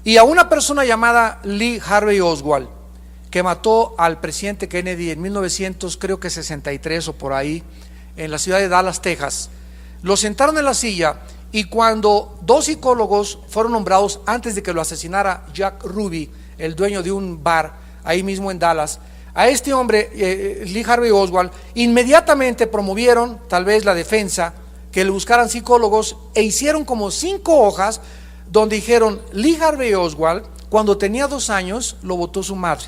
Y a una persona llamada Lee Harvey Oswald, que mató al presidente Kennedy en 1963 o por ahí, en la ciudad de Dallas, Texas, lo sentaron en la silla, y cuando 2 psicólogos fueron nombrados antes de que lo asesinara Jack Ruby, el dueño de un bar ahí mismo en Dallas, a este hombre, Lee Harvey Oswald, inmediatamente promovieron tal vez la defensa, que le buscaran psicólogos, e hicieron como 5 hojas donde dijeron: Lee Harvey Oswald, cuando tenía 2 años, lo votó su madre.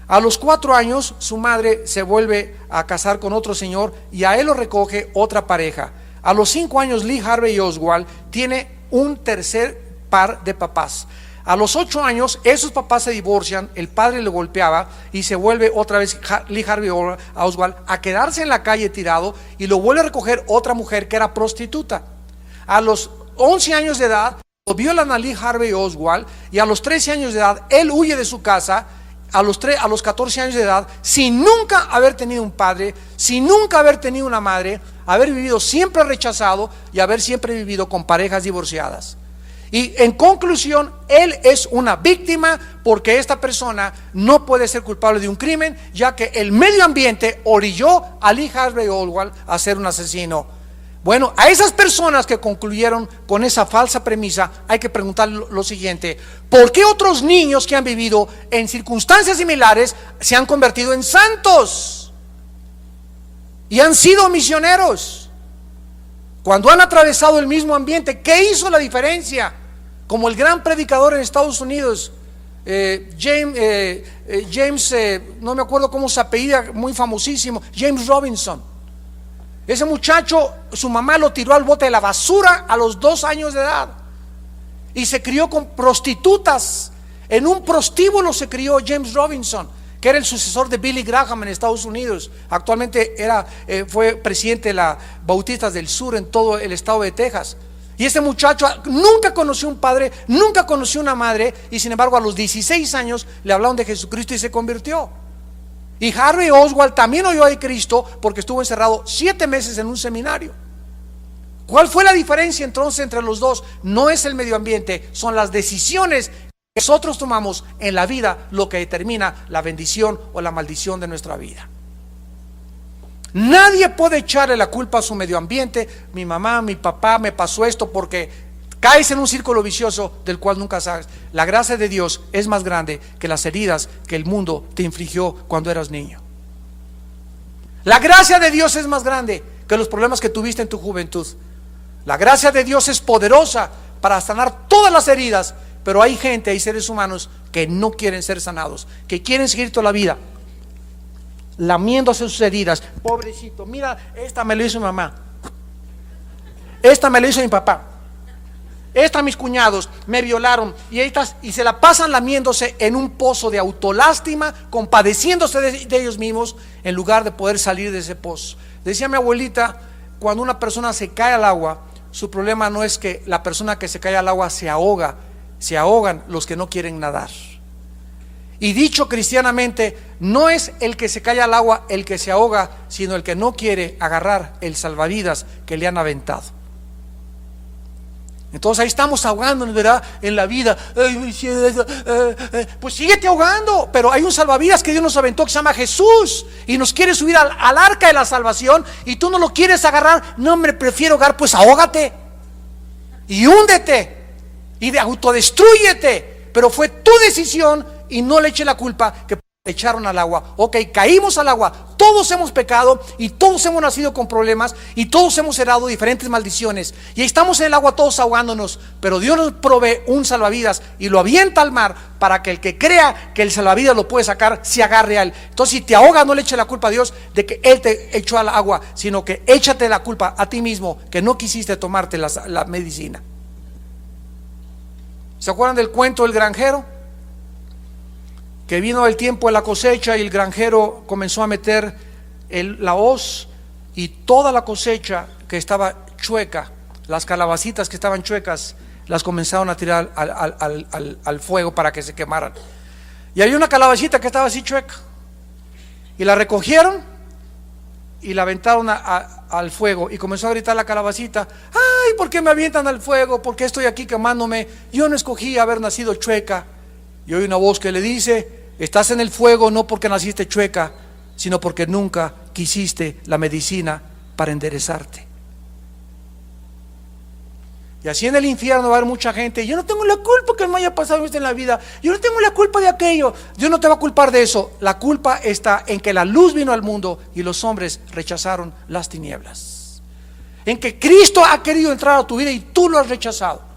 A los 4 años, su madre se vuelve a casar con otro señor y a él lo recoge otra pareja. A los 5 años, Lee Harvey Oswald tiene un tercer par de papás. A los 8 años, esos papás se divorcian, el padre le golpeaba y se vuelve otra vez Lee Harvey Oswald a quedarse en la calle tirado, y lo vuelve a recoger otra mujer que era prostituta. A los 11 años de edad, violan a Lee Harvey Oswald, y a los 13 años de edad él huye de su casa, a los 14 años de edad, sin nunca haber tenido un padre, sin nunca haber tenido una madre, haber vivido siempre rechazado y haber siempre vivido con parejas divorciadas. Y en conclusión, él es una víctima porque esta persona no puede ser culpable de un crimen, ya que el medio ambiente orilló a Lee Harvey Oswald a ser un asesino. Bueno, a esas personas que concluyeron con esa falsa premisa, hay que preguntar lo siguiente: ¿por qué otros niños que han vivido en circunstancias similares se han convertido en santos y han sido misioneros? Cuando han atravesado el mismo ambiente, ¿qué hizo la diferencia? Como el gran predicador en Estados Unidos, James, no me acuerdo cómo se apellida, muy famosísimo, James Robinson. Ese muchacho, su mamá lo tiró al bote de la basura a los 2 años de edad y se crió con prostitutas. En un prostíbulo se crió James Robinson, que era el sucesor de Billy Graham en Estados Unidos. Actualmente fue presidente de las Bautistas del Sur en todo el estado de Texas. Y ese muchacho nunca conoció un padre, nunca conoció una madre, y sin embargo a los 16 años le hablaron de Jesucristo y se convirtió. Y Harvey Oswald también oyó de Cristo porque estuvo encerrado 7 meses en un seminario. ¿Cuál fue la diferencia entonces entre los dos? No es el medio ambiente, son las decisiones que nosotros tomamos en la vida lo que determina la bendición o la maldición de nuestra vida. Nadie puede echarle la culpa a su medio ambiente. Mi mamá, mi papá, me pasó esto, porque caes en un círculo vicioso del cual nunca sales. La gracia de Dios es más grande que las heridas que el mundo te infligió cuando eras niño. La gracia de Dios es más grande que los problemas que tuviste en tu juventud. La gracia de Dios es poderosa para sanar todas las heridas, pero hay gente, hay seres humanos que no quieren ser sanados, que quieren seguir toda la vida lamiéndose sus heridas. Pobrecito, mira, esta me lo hizo mi mamá, esta me lo hizo mi papá, esta mis cuñados me violaron, y se la pasan lamiéndose en un pozo de autolástima, compadeciéndose de ellos mismos, en lugar de poder salir de ese pozo. Decía mi abuelita, cuando una persona se cae al agua, su problema no es que la persona que se cae al agua se ahoga, se ahogan los que no quieren nadar. Y dicho cristianamente, no es el que se cae al agua el que se ahoga, sino el que no quiere agarrar el salvavidas que le han aventado. Entonces ahí estamos ahogándonos, ¿verdad? En la vida. Pues síguete ahogando, pero hay un salvavidas que Dios nos aventó que se llama Jesús y nos quiere subir al arca de la salvación, y tú no lo quieres agarrar. No, me prefiero ahogar. Pues ahógate y húndete y autodestrúyete, pero fue tu decisión, y no le eche la culpa que te echaron al agua. Ok, caímos al agua, todos hemos pecado y todos hemos nacido con problemas y todos hemos heredado diferentes maldiciones, y ahí estamos en el agua todos ahogándonos, pero Dios nos provee un salvavidas y lo avienta al mar para que el que crea que el salvavidas lo puede sacar se agarre a él. Entonces, si te ahogas, no le eche la culpa a Dios de que Él te echó al agua, sino que échate la culpa a ti mismo que no quisiste tomarte la medicina. ¿Se acuerdan del cuento del granjero? Que vino el tiempo de la cosecha y el granjero comenzó a meter la hoz, y toda la cosecha que estaba chueca, las calabacitas que estaban chuecas, las comenzaron a tirar al fuego para que se quemaran. Y había una calabacita que estaba así chueca, y la recogieron y la aventaron al fuego, y comenzó a gritar la calabacita: ay, ¿por qué me avientan al fuego? ¿Por qué estoy aquí quemándome? Yo no escogí haber nacido chueca. Y oí una voz que le dice: estás en el fuego no porque naciste chueca, sino porque nunca quisiste la medicina para enderezarte. Y así en el infierno va a haber mucha gente: yo no tengo la culpa que me haya pasado esto en la vida, yo no tengo la culpa de aquello. Dios no te va a culpar de eso. La culpa está en que la luz vino al mundo y los hombres rechazaron las tinieblas, en que Cristo ha querido entrar a tu vida y tú lo has rechazado.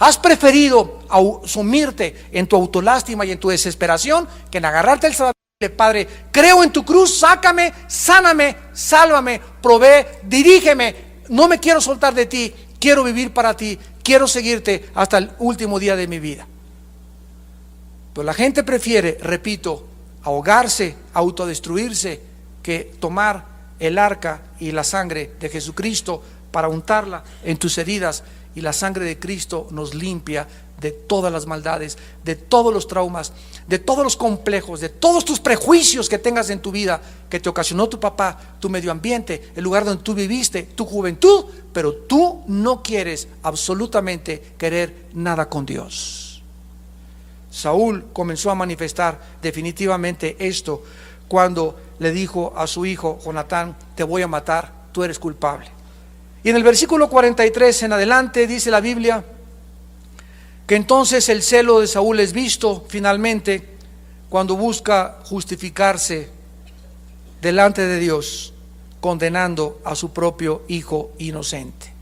Has preferido sumirte en tu autolástima y en tu desesperación que en agarrarte el salvavidas. Padre, creo en tu cruz, sácame, sáname, sálvame, provee, dirígeme, no me quiero soltar de ti, quiero vivir para ti, quiero seguirte hasta el último día de mi vida. Pero la gente prefiere, repito, ahogarse, autodestruirse, que tomar el arca y la sangre de Jesucristo para untarla en tus heridas y la sangre de Cristo nos limpia de todas las maldades, de todos los traumas, de todos los complejos, de todos tus prejuicios que tengas en tu vida, que te ocasionó tu papá, tu medio ambiente, el lugar donde tú viviste, tu juventud, pero tú no quieres absolutamente querer nada con Dios. Saúl comenzó a manifestar definitivamente esto cuando le dijo a su hijo Jonatán: te voy a matar, tú eres culpable. Y en el versículo 43 en adelante dice la Biblia que entonces el celo de Saúl es visto finalmente cuando busca justificarse delante de Dios, condenando a su propio hijo inocente.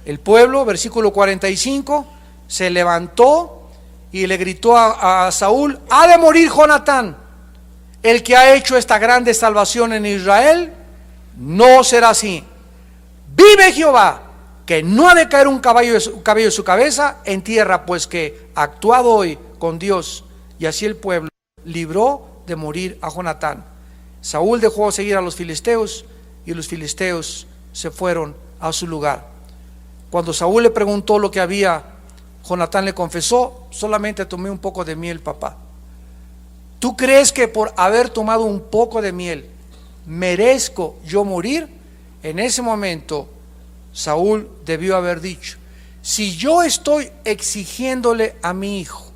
El pueblo, versículo 45, se levantó y le gritó a Saúl: ha de morir Jonatán, el que ha hecho esta grande salvación en Israel. No será así. Vive Jehová, que no ha de caer un cabello de su cabeza en tierra, pues que ha actuado hoy con Dios. Y así el pueblo libró de morir a Jonatán. Saúl dejó seguir a los filisteos y los filisteos se fueron a su lugar. Cuando Saúl le preguntó lo que había, Jonatán le confesó: solamente tomé un poco de miel, papá. ¿Tú crees que por haber tomado un poco de miel merezco yo morir? En ese momento Saúl debió haber dicho: si yo estoy exigiéndole a mi hijo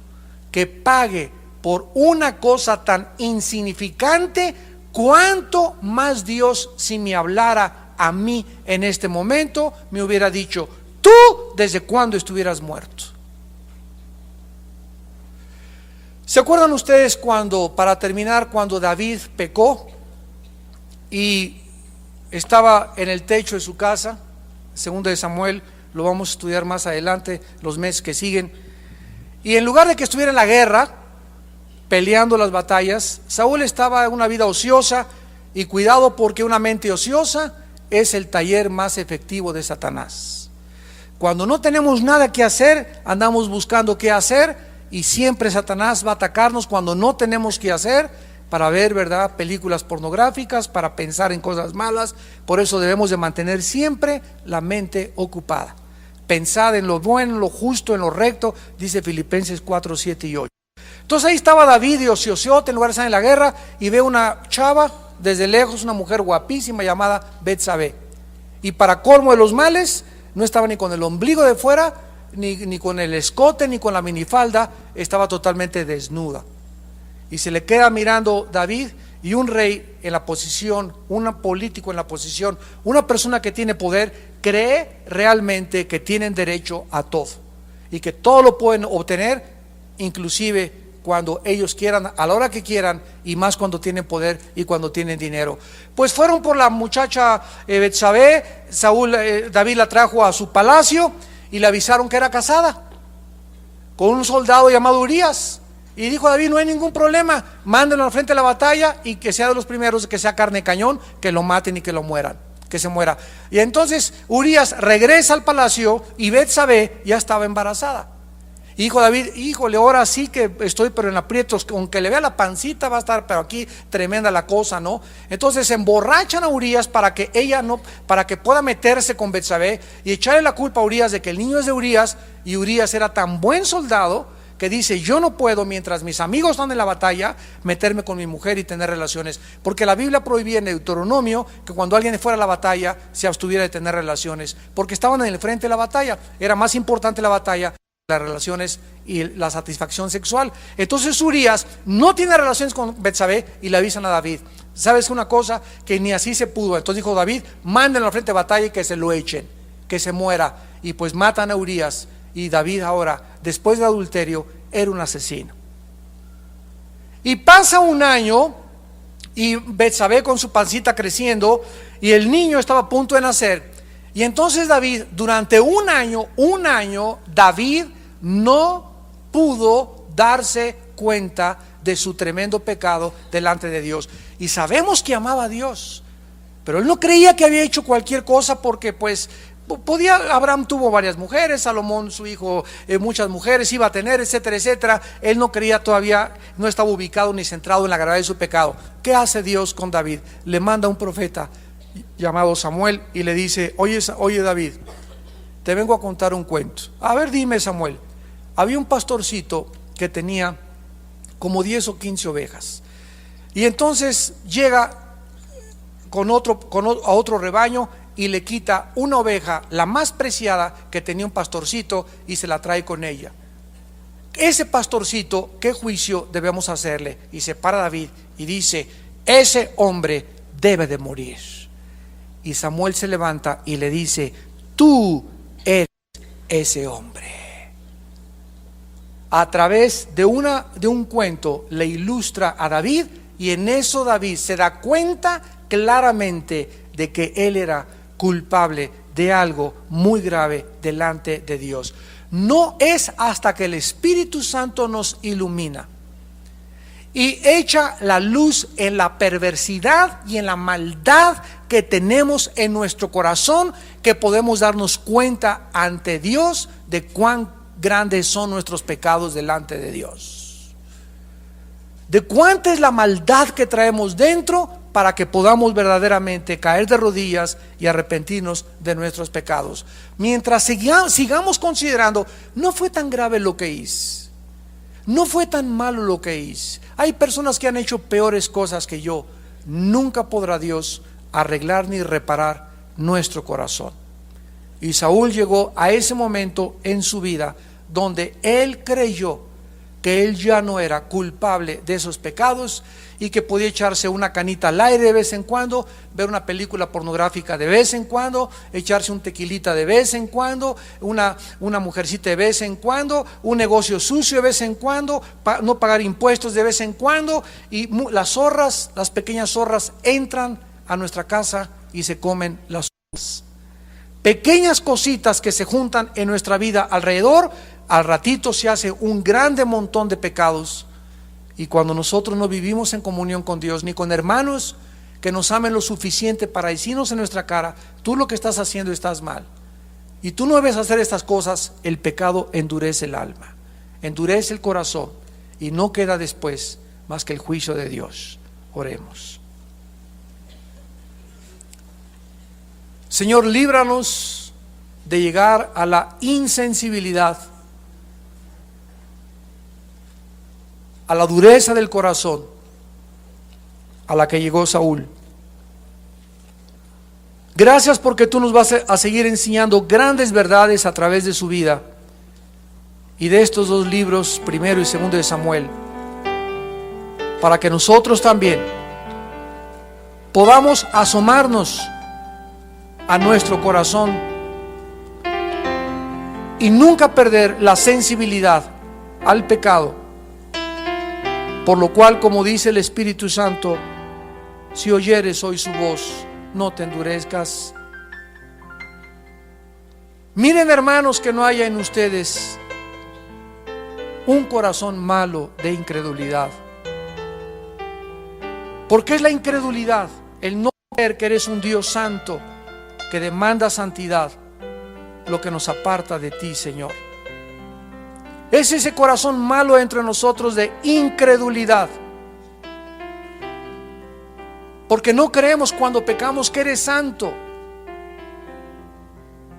que pague por una cosa tan insignificante, ¿cuánto más Dios, si me hablara a mí en este momento, me hubiera dicho: tú desde cuándo estuvieras muerto? ¿Se acuerdan ustedes cuando, para terminar, cuando David pecó y estaba en el techo de su casa? Segundo de Samuel, lo vamos a estudiar más adelante, los meses que siguen. Y en lugar de que estuviera en la guerra, peleando las batallas, Saúl estaba en una vida ociosa. Y cuidado, porque una mente ociosa es el taller más efectivo de Satanás. Cuando no tenemos nada que hacer, andamos buscando qué hacer, y siempre Satanás va a atacarnos cuando no tenemos que hacer, para ver, ¿verdad?, películas pornográficas, para pensar en cosas malas. Por eso debemos de mantener siempre la mente ocupada. Pensad en lo bueno, en lo justo, en lo recto, dice Filipenses 4, 7 y 8. Entonces ahí estaba David de ociosiote en lugar de estar en la guerra, y ve una chava desde lejos, una mujer guapísima llamada Betsabé. Y para colmo de los males, no estaba ni con el ombligo de fuera, ni con el escote, ni con la minifalda, estaba totalmente desnuda. Y se le queda mirando David, y un rey en la posición, un político en la posición, una persona que tiene poder, cree realmente que tienen derecho a todo y que todo lo pueden obtener, inclusive cuando ellos quieran, a la hora que quieran, y más cuando tienen poder y cuando tienen dinero. Pues fueron por la muchacha Betsabé. David la trajo a su palacio y le avisaron que era casada con un soldado llamado Urías. Y dijo David: no hay ningún problema, mándenlo al frente de la batalla, y que sea de los primeros, que sea carne de cañón, que lo maten y que lo mueran, que se muera. Y entonces Urías regresa al palacio, y Betsabé ya estaba embarazada. Y dijo David: híjole, ahora sí que estoy pero en aprietos, aunque le vea la pancita va a estar, pero aquí tremenda la cosa, ¿no? Entonces emborrachan a Urías para que pueda meterse con Betsabé y echarle la culpa a Urías de que el niño es de Urías. Y Urías era tan buen soldado que dice: yo no puedo, mientras mis amigos están en la batalla, meterme con mi mujer y tener relaciones, porque la Biblia prohibía en Deuteronomio que cuando alguien fuera a la batalla se abstuviera de tener relaciones, porque estaban en el frente de la batalla. Era más importante la batalla, las relaciones y la satisfacción sexual. Entonces Urías no tiene relaciones con Betsabé y le avisan a David. ¿Sabes una cosa? Que ni así se pudo. Entonces dijo David: mándenlo al frente de batalla y que se lo echen, que se muera. Y pues matan a Urías. Y David ahora, después del adulterio, era un asesino. Y pasa un año, y Betsabé con su pancita creciendo, y el niño estaba a punto de nacer. Y entonces David, durante un año, David no pudo darse cuenta de su tremendo pecado delante de Dios. Y sabemos que amaba a Dios, pero él no creía que había hecho cualquier cosa, porque pues Abraham tuvo varias mujeres, Salomón su hijo muchas mujeres iba a tener, etcétera, etcétera. Él no creía todavía, no estaba ubicado ni centrado en la gravedad de su pecado. ¿Qué hace Dios con David? Le manda un profeta llamado Samuel y le dice: oye David, te vengo a contar un cuento. A ver, dime, Samuel. Había un pastorcito que tenía como 10 o 15 ovejas. Y entonces llega a otro rebaño y le quita una oveja, la más preciada que tenía un pastorcito, y se la trae con ella. Ese pastorcito, ¿qué juicio debemos hacerle? Y se para David y dice: ese hombre debe de morir. Y Samuel se levanta y le dice: tú eres ese hombre. A través de un cuento le ilustra a David, y en eso David se da cuenta claramente de que él era culpable de algo muy grave delante de Dios. No es hasta que el Espíritu Santo nos ilumina y echa la luz en la perversidad y en la maldad que tenemos en nuestro corazón que podemos darnos cuenta ante Dios de cuán grandes son nuestros pecados delante de Dios, de cuánta es la maldad que traemos dentro, para que podamos verdaderamente caer de rodillas y arrepentirnos de nuestros pecados. Mientras sigamos considerando: no fue tan grave lo que hice, no fue tan malo lo que hice, hay personas que han hecho peores cosas que yo, nunca podrá Dios arreglar ni reparar nuestro corazón. Y Saúl llegó a ese momento en su vida donde él creyó que él ya no era culpable de esos pecados y que podía echarse una canita al aire de vez en cuando, ver una película pornográfica de vez en cuando, echarse un tequilita de vez en cuando, una mujercita de vez en cuando, un negocio sucio de vez en cuando, no pagar impuestos de vez en cuando, y las pequeñas zorras entran a nuestra casa y se comen las uvas. Pequeñas cositas que se juntan en nuestra vida alrededor, al ratito se hace un grande montón de pecados. Y cuando nosotros no vivimos en comunión con Dios, ni con hermanos que nos amen lo suficiente para decirnos en nuestra cara: tú lo que estás haciendo estás mal, y tú no debes hacer estas cosas, el pecado endurece el alma, endurece el corazón, y no queda después más que el juicio de Dios. Oremos. Señor, líbranos de llegar a la insensibilidad, a la dureza del corazón a la que llegó Saúl. Gracias porque tú nos vas a seguir enseñando grandes verdades a través de su vida y de estos dos libros, primero y segundo de Samuel, para que nosotros también podamos asomarnos a nuestro corazón y nunca perder la sensibilidad al pecado. Por lo cual, como dice el Espíritu Santo: si oyeres hoy su voz, no te endurezcas. Miren, hermanos, que no haya en ustedes un corazón malo de incredulidad. Porque es la incredulidad, el no creer que eres un Dios santo, que demanda santidad, lo que nos aparta de ti, Señor. Es ese corazón malo entre nosotros de incredulidad, porque no creemos cuando pecamos que eres santo.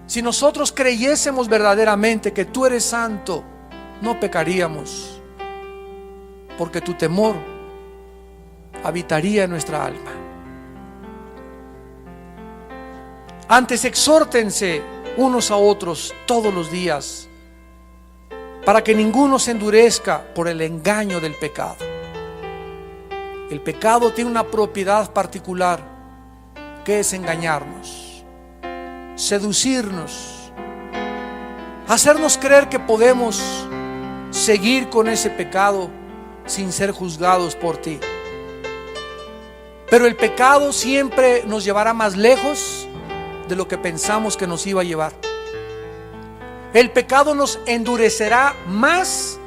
Si nosotros creyésemos verdaderamente que tú eres santo, no pecaríamos, porque tu temor habitaría en nuestra alma. Antes, exhórtense unos a otros todos los días, para que ninguno se endurezca por el engaño del pecado. El pecado tiene una propiedad particular, que es engañarnos, seducirnos, hacernos creer que podemos seguir con ese pecado sin ser juzgados por ti. Pero el pecado siempre nos llevará más lejos de lo que pensamos que nos iba a llevar. El pecado nos endurecerá más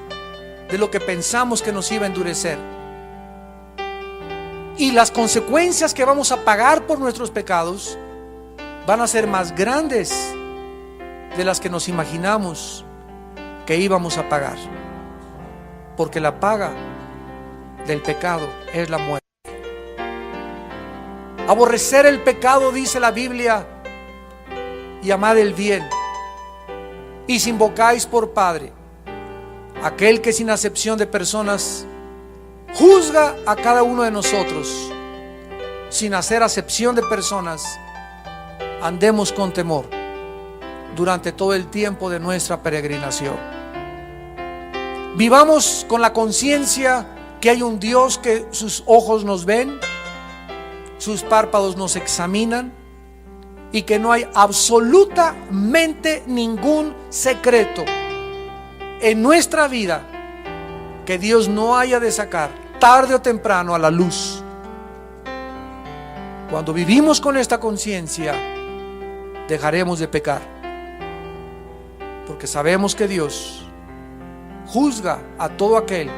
de lo que pensamos que nos iba a endurecer. Y las consecuencias que vamos a pagar por nuestros pecados van a ser más grandes de las que nos imaginamos que íbamos a pagar. Porque la paga del pecado es la muerte. Aborrecer el pecado, dice la Biblia, y amar el bien, Y si invocáis por Padre aquel que sin acepción de personas juzga a cada uno de nosotros, sin hacer acepción de personas, andemos con temor durante todo el tiempo de nuestra peregrinación. Vivamos con la conciencia que hay un Dios que sus ojos nos ven, sus párpados nos examinan, y que no hay absolutamente ningún secreto en nuestra vida que Dios no haya de sacar tarde o temprano a la luz. Cuando vivimos con esta conciencia, dejaremos de pecar, porque sabemos que Dios juzga a todo aquel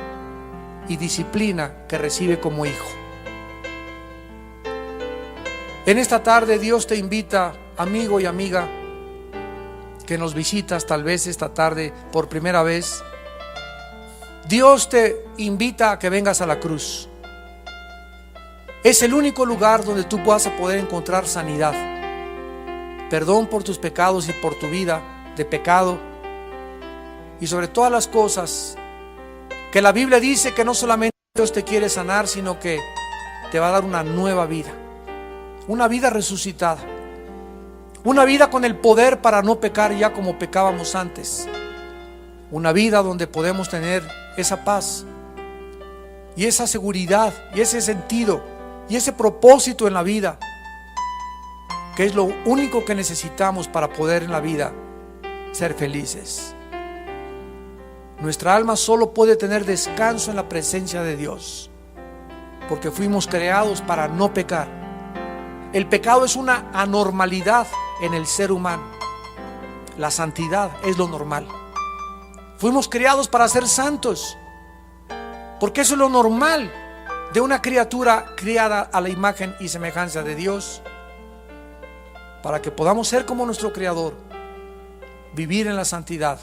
y disciplina que recibe como hijo. En esta tarde Dios te invita, amigo y amiga, que nos visitas tal vez esta tarde por primera vez. Dios te invita a que vengas a la cruz. Es el único lugar donde tú vas a poder encontrar sanidad, perdón por tus pecados y por tu vida de pecado, y sobre todas las cosas, que la Biblia dice que no solamente Dios te quiere sanar, sino que te va a dar una nueva vida, una vida resucitada, una vida con el poder para no pecar ya como pecábamos antes, una vida donde podemos tener esa paz y esa seguridad y ese sentido y ese propósito en la vida, que es lo único que necesitamos para poder en la vida ser felices. Nuestra alma solo puede tener descanso en la presencia de Dios, porque fuimos creados para no pecar. El pecado es una anormalidad en el ser humano. La santidad es lo normal. Fuimos creados para ser santos, porque eso es lo normal de una criatura criada a la imagen y semejanza de Dios, para que podamos ser como nuestro Creador, vivir en la santidad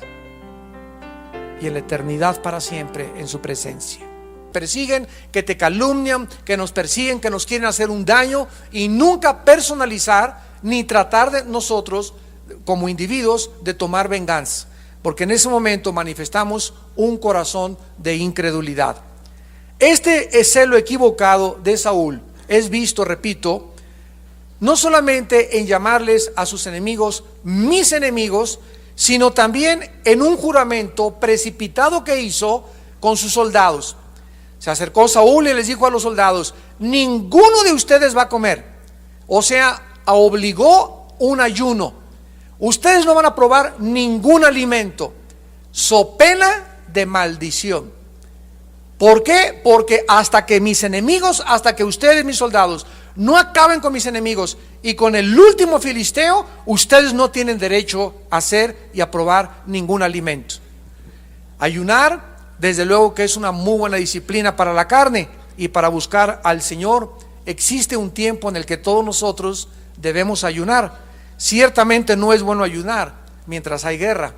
y en la eternidad para siempre en su presencia. Persiguen, que te calumnian, que nos persiguen, que nos quieren hacer un daño, y nunca personalizar ni tratar de nosotros como individuos de tomar venganza, porque en ese momento manifestamos un corazón de incredulidad. Este celo equivocado de Saúl es visto, repito, no solamente en llamarles a sus enemigos mis enemigos, sino también en un juramento precipitado que hizo con sus soldados. Se acercó Saúl y les dijo a los soldados: ninguno de ustedes va a comer. O sea, obligó un ayuno. Ustedes no van a probar ningún alimento, so pena de maldición. ¿Por qué? Porque hasta que mis enemigos, hasta que ustedes, mis soldados, no acaben con mis enemigos y con el último filisteo, ustedes no tienen derecho a hacer y a probar ningún alimento. Ayunar, desde luego que es una muy buena disciplina para la carne y para buscar al Señor. Existe un tiempo en el que todos nosotros debemos ayunar. Ciertamente no es bueno ayunar mientras hay guerra.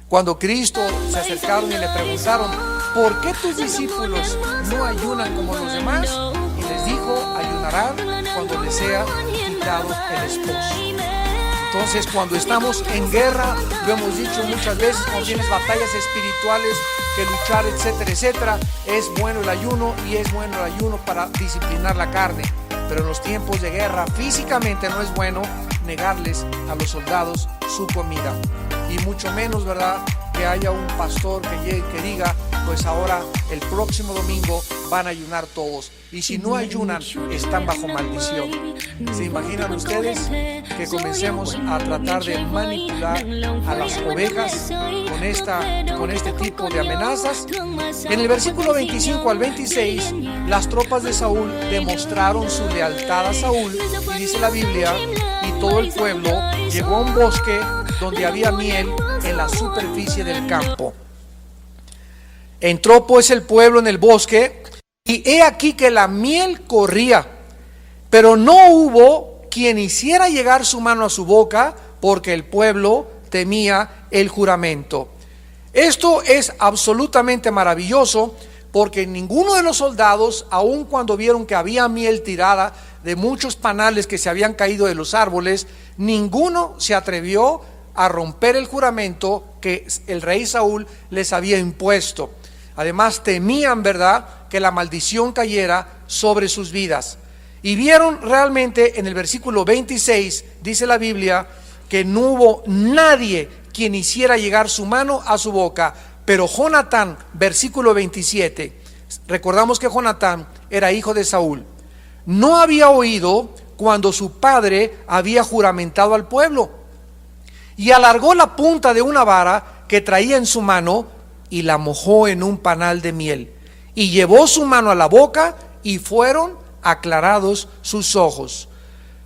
Cuando Cristo se acercaron y le preguntaron: ¿por qué tus discípulos no ayunan como los demás? Y les dijo: ayunarán cuando les sea quitado el esposo. Entonces, cuando estamos en guerra, lo hemos dicho muchas veces, cuando tienes batallas espirituales que luchar, etcétera, etcétera, es bueno el ayuno, y es bueno el ayuno para disciplinar la carne. Pero en los tiempos de guerra, físicamente no es bueno negarles a los soldados su comida, y mucho menos, ¿verdad?, que haya un pastor que llegue y que diga: pues ahora el próximo domingo van a ayunar todos, y si no ayunan están bajo maldición. ¿Se imaginan ustedes que comencemos a tratar de manipular a las ovejas con este tipo de amenazas? En el versículo 25 al 26, las tropas de Saúl demostraron su lealtad a Saúl, y dice la Biblia: y todo el pueblo llegó a un bosque donde había miel en la superficie del campo. Entró pues el pueblo en el bosque, y he aquí que la miel corría, pero no hubo quien hiciera llegar su mano a su boca, porque el pueblo temía el juramento. Esto es absolutamente maravilloso, porque ninguno de los soldados, aun cuando vieron que había miel tirada de muchos panales que se habían caído de los árboles, ninguno se atrevió a romper el juramento que el rey Saúl les había impuesto. Además temían, ¿verdad?, que la maldición cayera sobre sus vidas. Y vieron realmente en el versículo 26, dice la Biblia, que no hubo nadie quien hiciera llegar su mano a su boca. Pero Jonatán, versículo 27, recordamos que Jonatán era hijo de Saúl, no había oído cuando su padre había juramentado al pueblo, y alargó la punta de una vara que traía en su mano y la mojó en un panal de miel, y llevó su mano a la boca, y fueron aclarados sus ojos.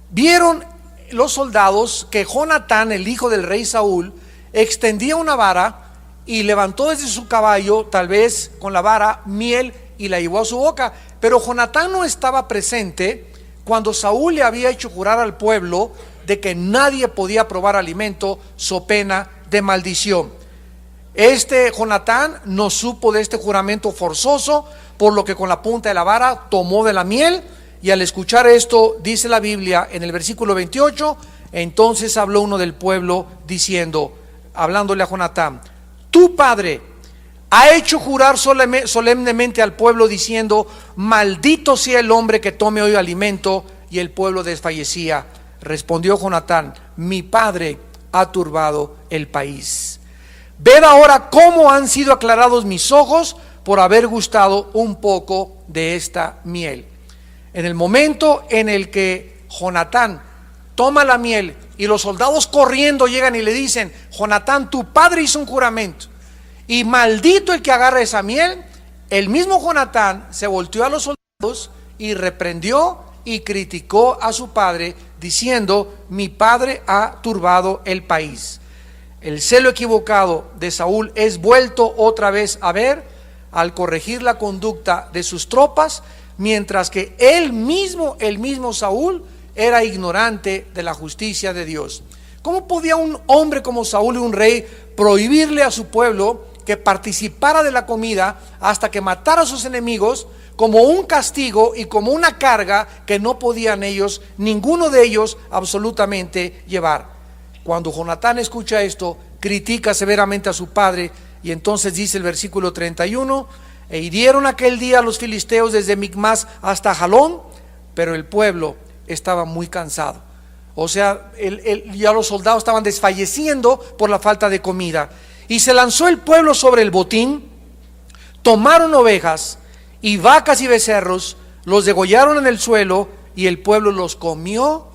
Vieron los soldados que Jonatán, el hijo del rey Saúl, extendía una vara y levantó desde su caballo, tal vez con la vara, miel, y la llevó a su boca. Pero Jonatán no estaba presente cuando Saúl le había hecho jurar al pueblo de que nadie podía probar alimento so pena de maldición. Jonatán no supo de este juramento forzoso, por lo que con la punta de la vara tomó de la miel, y al escuchar esto, dice la Biblia en el versículo 28, entonces habló uno del pueblo diciendo, hablándole a Jonatán: tu padre ha hecho jurar solemnemente al pueblo diciendo, maldito sea el hombre que tome hoy alimento. Y el pueblo desfallecía. Respondió Jonatán: mi padre ha turbado el país. Ved ahora cómo han sido aclarados mis ojos por haber gustado un poco de esta miel. En el momento en el que Jonatán toma la miel y los soldados corriendo llegan y le dicen: Jonatán, tu padre hizo un juramento y maldito el que agarre esa miel, el mismo Jonatán se volteó a los soldados y reprendió y criticó a su padre diciendo: mi padre ha turbado el país. El celo equivocado de Saúl es vuelto otra vez a ver al corregir la conducta de sus tropas, mientras que el mismo Saúl era ignorante de la justicia de Dios. ¿Cómo podía un hombre como Saúl, un rey, prohibirle a su pueblo que participara de la comida hasta que matara a sus enemigos, como un castigo y como una carga que no podían ellos, ninguno de ellos, absolutamente llevar? Cuando Jonatán escucha esto, critica severamente a su padre, y entonces dice el versículo 31: e hirieron aquel día a los filisteos desde Micmas hasta Jalón, pero el pueblo estaba muy cansado. O sea, ya los soldados estaban desfalleciendo por la falta de comida. Y se lanzó el pueblo sobre el botín, tomaron ovejas y vacas y becerros, los degollaron en el suelo, y el pueblo los comió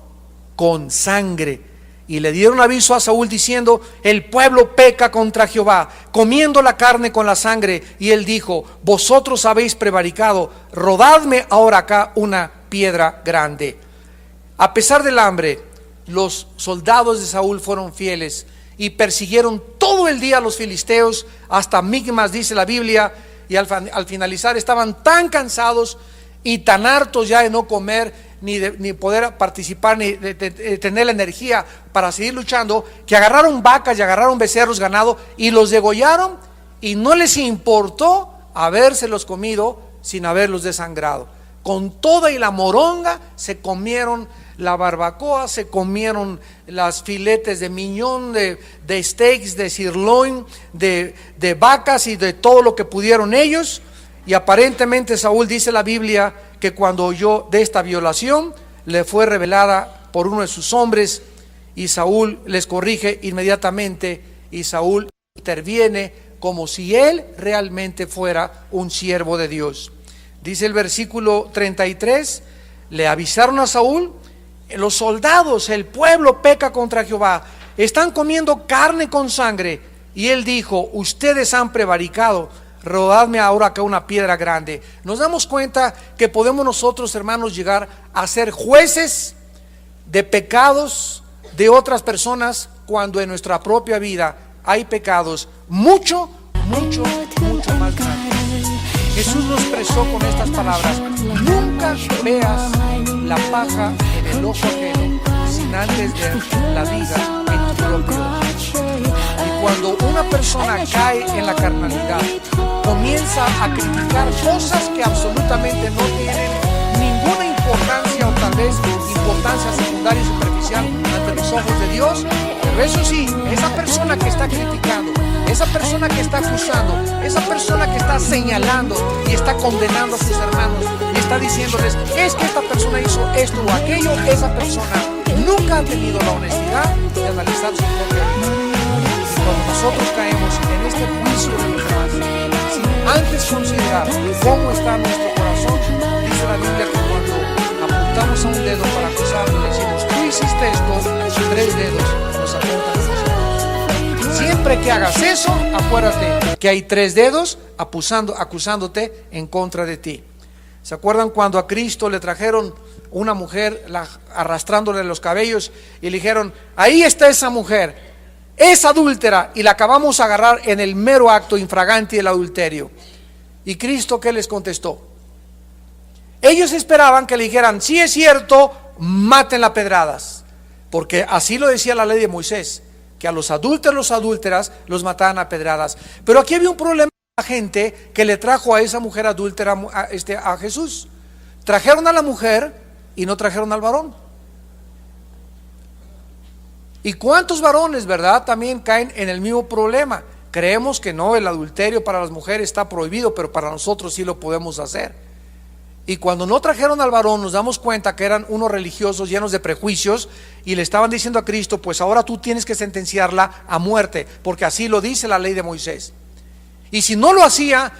con sangre. Y le dieron aviso a Saúl diciendo: el pueblo peca contra Jehová, comiendo la carne con la sangre. Y él dijo: vosotros habéis prevaricado, rodadme ahora acá una piedra grande. A pesar del hambre, los soldados de Saúl fueron fieles y persiguieron todo el día a los filisteos hasta Micmas, dice la Biblia, y al finalizar estaban tan cansados y tan hartos ya de no comer, ni poder participar, ni de tener la energía para seguir luchando, que agarraron vacas y agarraron becerros, ganado, y los degollaron, y no les importó habérselos comido sin haberlos desangrado. Con toda y la moronga se comieron la barbacoa, se comieron las filetes de miñón, de steaks, de sirloin, de vacas y de todo lo que pudieron ellos. Y aparentemente Saúl, dice la Biblia, que cuando oyó de esta violación, le fue revelada por uno de sus hombres, y Saúl les corrige inmediatamente, y Saúl interviene como si él realmente fuera un siervo de Dios. Dice el versículo 33, le avisaron a Saúl: los soldados, el pueblo peca contra Jehová, están comiendo carne con sangre. Y él dijo: ustedes han prevaricado, rodadme ahora acá una piedra grande. Nos damos cuenta que podemos nosotros, hermanos, llegar a ser jueces de pecados de otras personas, cuando en nuestra propia vida hay pecados mucho más grandes. Jesús nos expresó con estas palabras: nunca veas la paja en el ojo ajeno sin antes ver la viga en tu propio. Y cuando una persona cae en la carnalidad, comienza a criticar cosas que absolutamente no tienen ninguna importancia o tan tal vez importancia secundaria y superficial ante los ojos de Dios, pero eso sí, esa persona que está criticando, esa persona que está acusando, esa persona que está señalando y está condenando a sus hermanos y está diciéndoles, es que esta persona hizo esto o aquello, esa persona nunca ha tenido la honestidad de analizar su propia vida. Y cuando nosotros caemos en este juicio de los demás, sin antes considerar cómo está nuestro corazón, dice la Biblia que cuando apuntamos a un dedo para acusarlo, le decimos, tú hiciste esto, 3 dedos nos apuntan a nosotros. Siempre que hagas eso, acuérdate que hay 3 dedos acusándote en contra de ti. ¿Se acuerdan cuando a Cristo le trajeron una mujer arrastrándole los cabellos y le dijeron, ahí está esa mujer, es adúltera, y la acabamos de agarrar en el mero acto infragante del adulterio? ¿Y Cristo qué les contestó? Ellos esperaban que le dijeran, sí es cierto, mátenla a pedradas, porque así lo decía la ley de Moisés, que a los adúlteros, adúlteras los mataban a pedradas. Pero aquí había un problema. La gente que le trajo a esa mujer adúltera a Jesús, trajeron a la mujer y no trajeron al varón. ¿Y cuántos varones, verdad, también caen en el mismo problema? Creemos que no, el adulterio para las mujeres está prohibido, pero para nosotros sí lo podemos hacer. Y cuando no trajeron al varón, nos damos cuenta que eran unos religiosos llenos de prejuicios y le estaban diciendo a Cristo, pues ahora tú tienes que sentenciarla a muerte, porque así lo dice la ley de Moisés. Y si no lo hacía,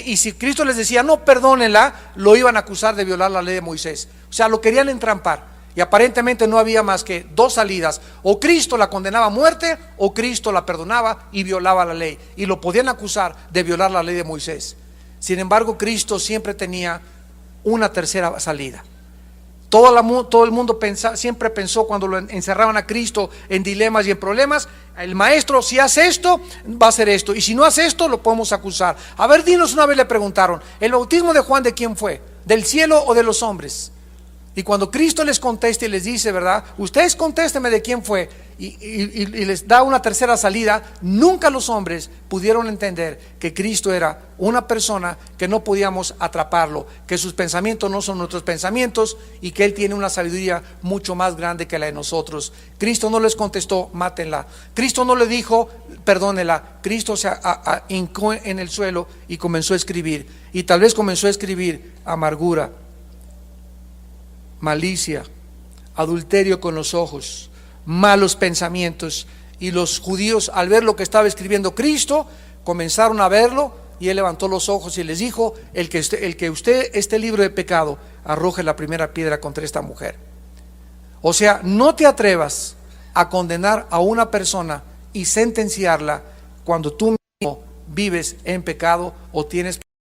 y si Cristo les decía, no, perdónenla, lo iban a acusar de violar la ley de Moisés. O sea, lo querían entrampar. Y aparentemente no había más que 2 salidas. O Cristo la condenaba a muerte, o Cristo la perdonaba y violaba la ley. Y lo podían acusar de violar la ley de Moisés. Sin embargo, Cristo siempre tenía una tercera salida. Todo el mundo siempre pensó cuando lo encerraban a Cristo en dilemas y en problemas, el maestro, si hace esto, va a hacer esto, y si no hace esto, lo podemos acusar. A ver, dinos, una vez le preguntaron, ¿el bautismo de Juan de quién fue? ¿Del cielo o de los hombres? Y cuando Cristo les contesta y les dice, ¿verdad? Ustedes contéstenme de quién fue, y les da una tercera salida, nunca los hombres pudieron entender que Cristo era una persona que no podíamos atraparlo, que sus pensamientos no son nuestros pensamientos y que Él tiene una sabiduría mucho más grande que la de nosotros. Cristo no les contestó, mátenla. Cristo no le dijo, perdónela. Cristo se hincó en el suelo y comenzó a escribir. Y tal vez comenzó a escribir amargura, malicia, adulterio con los ojos, malos pensamientos. Y los judíos, al ver lo que estaba escribiendo Cristo, comenzaron a verlo, y Él levantó los ojos y les dijo, el que usted esté libre de pecado, arroje la primera piedra contra esta mujer. O sea, no te atrevas a condenar a una persona y sentenciarla cuando tú mismo vives en pecado o tienes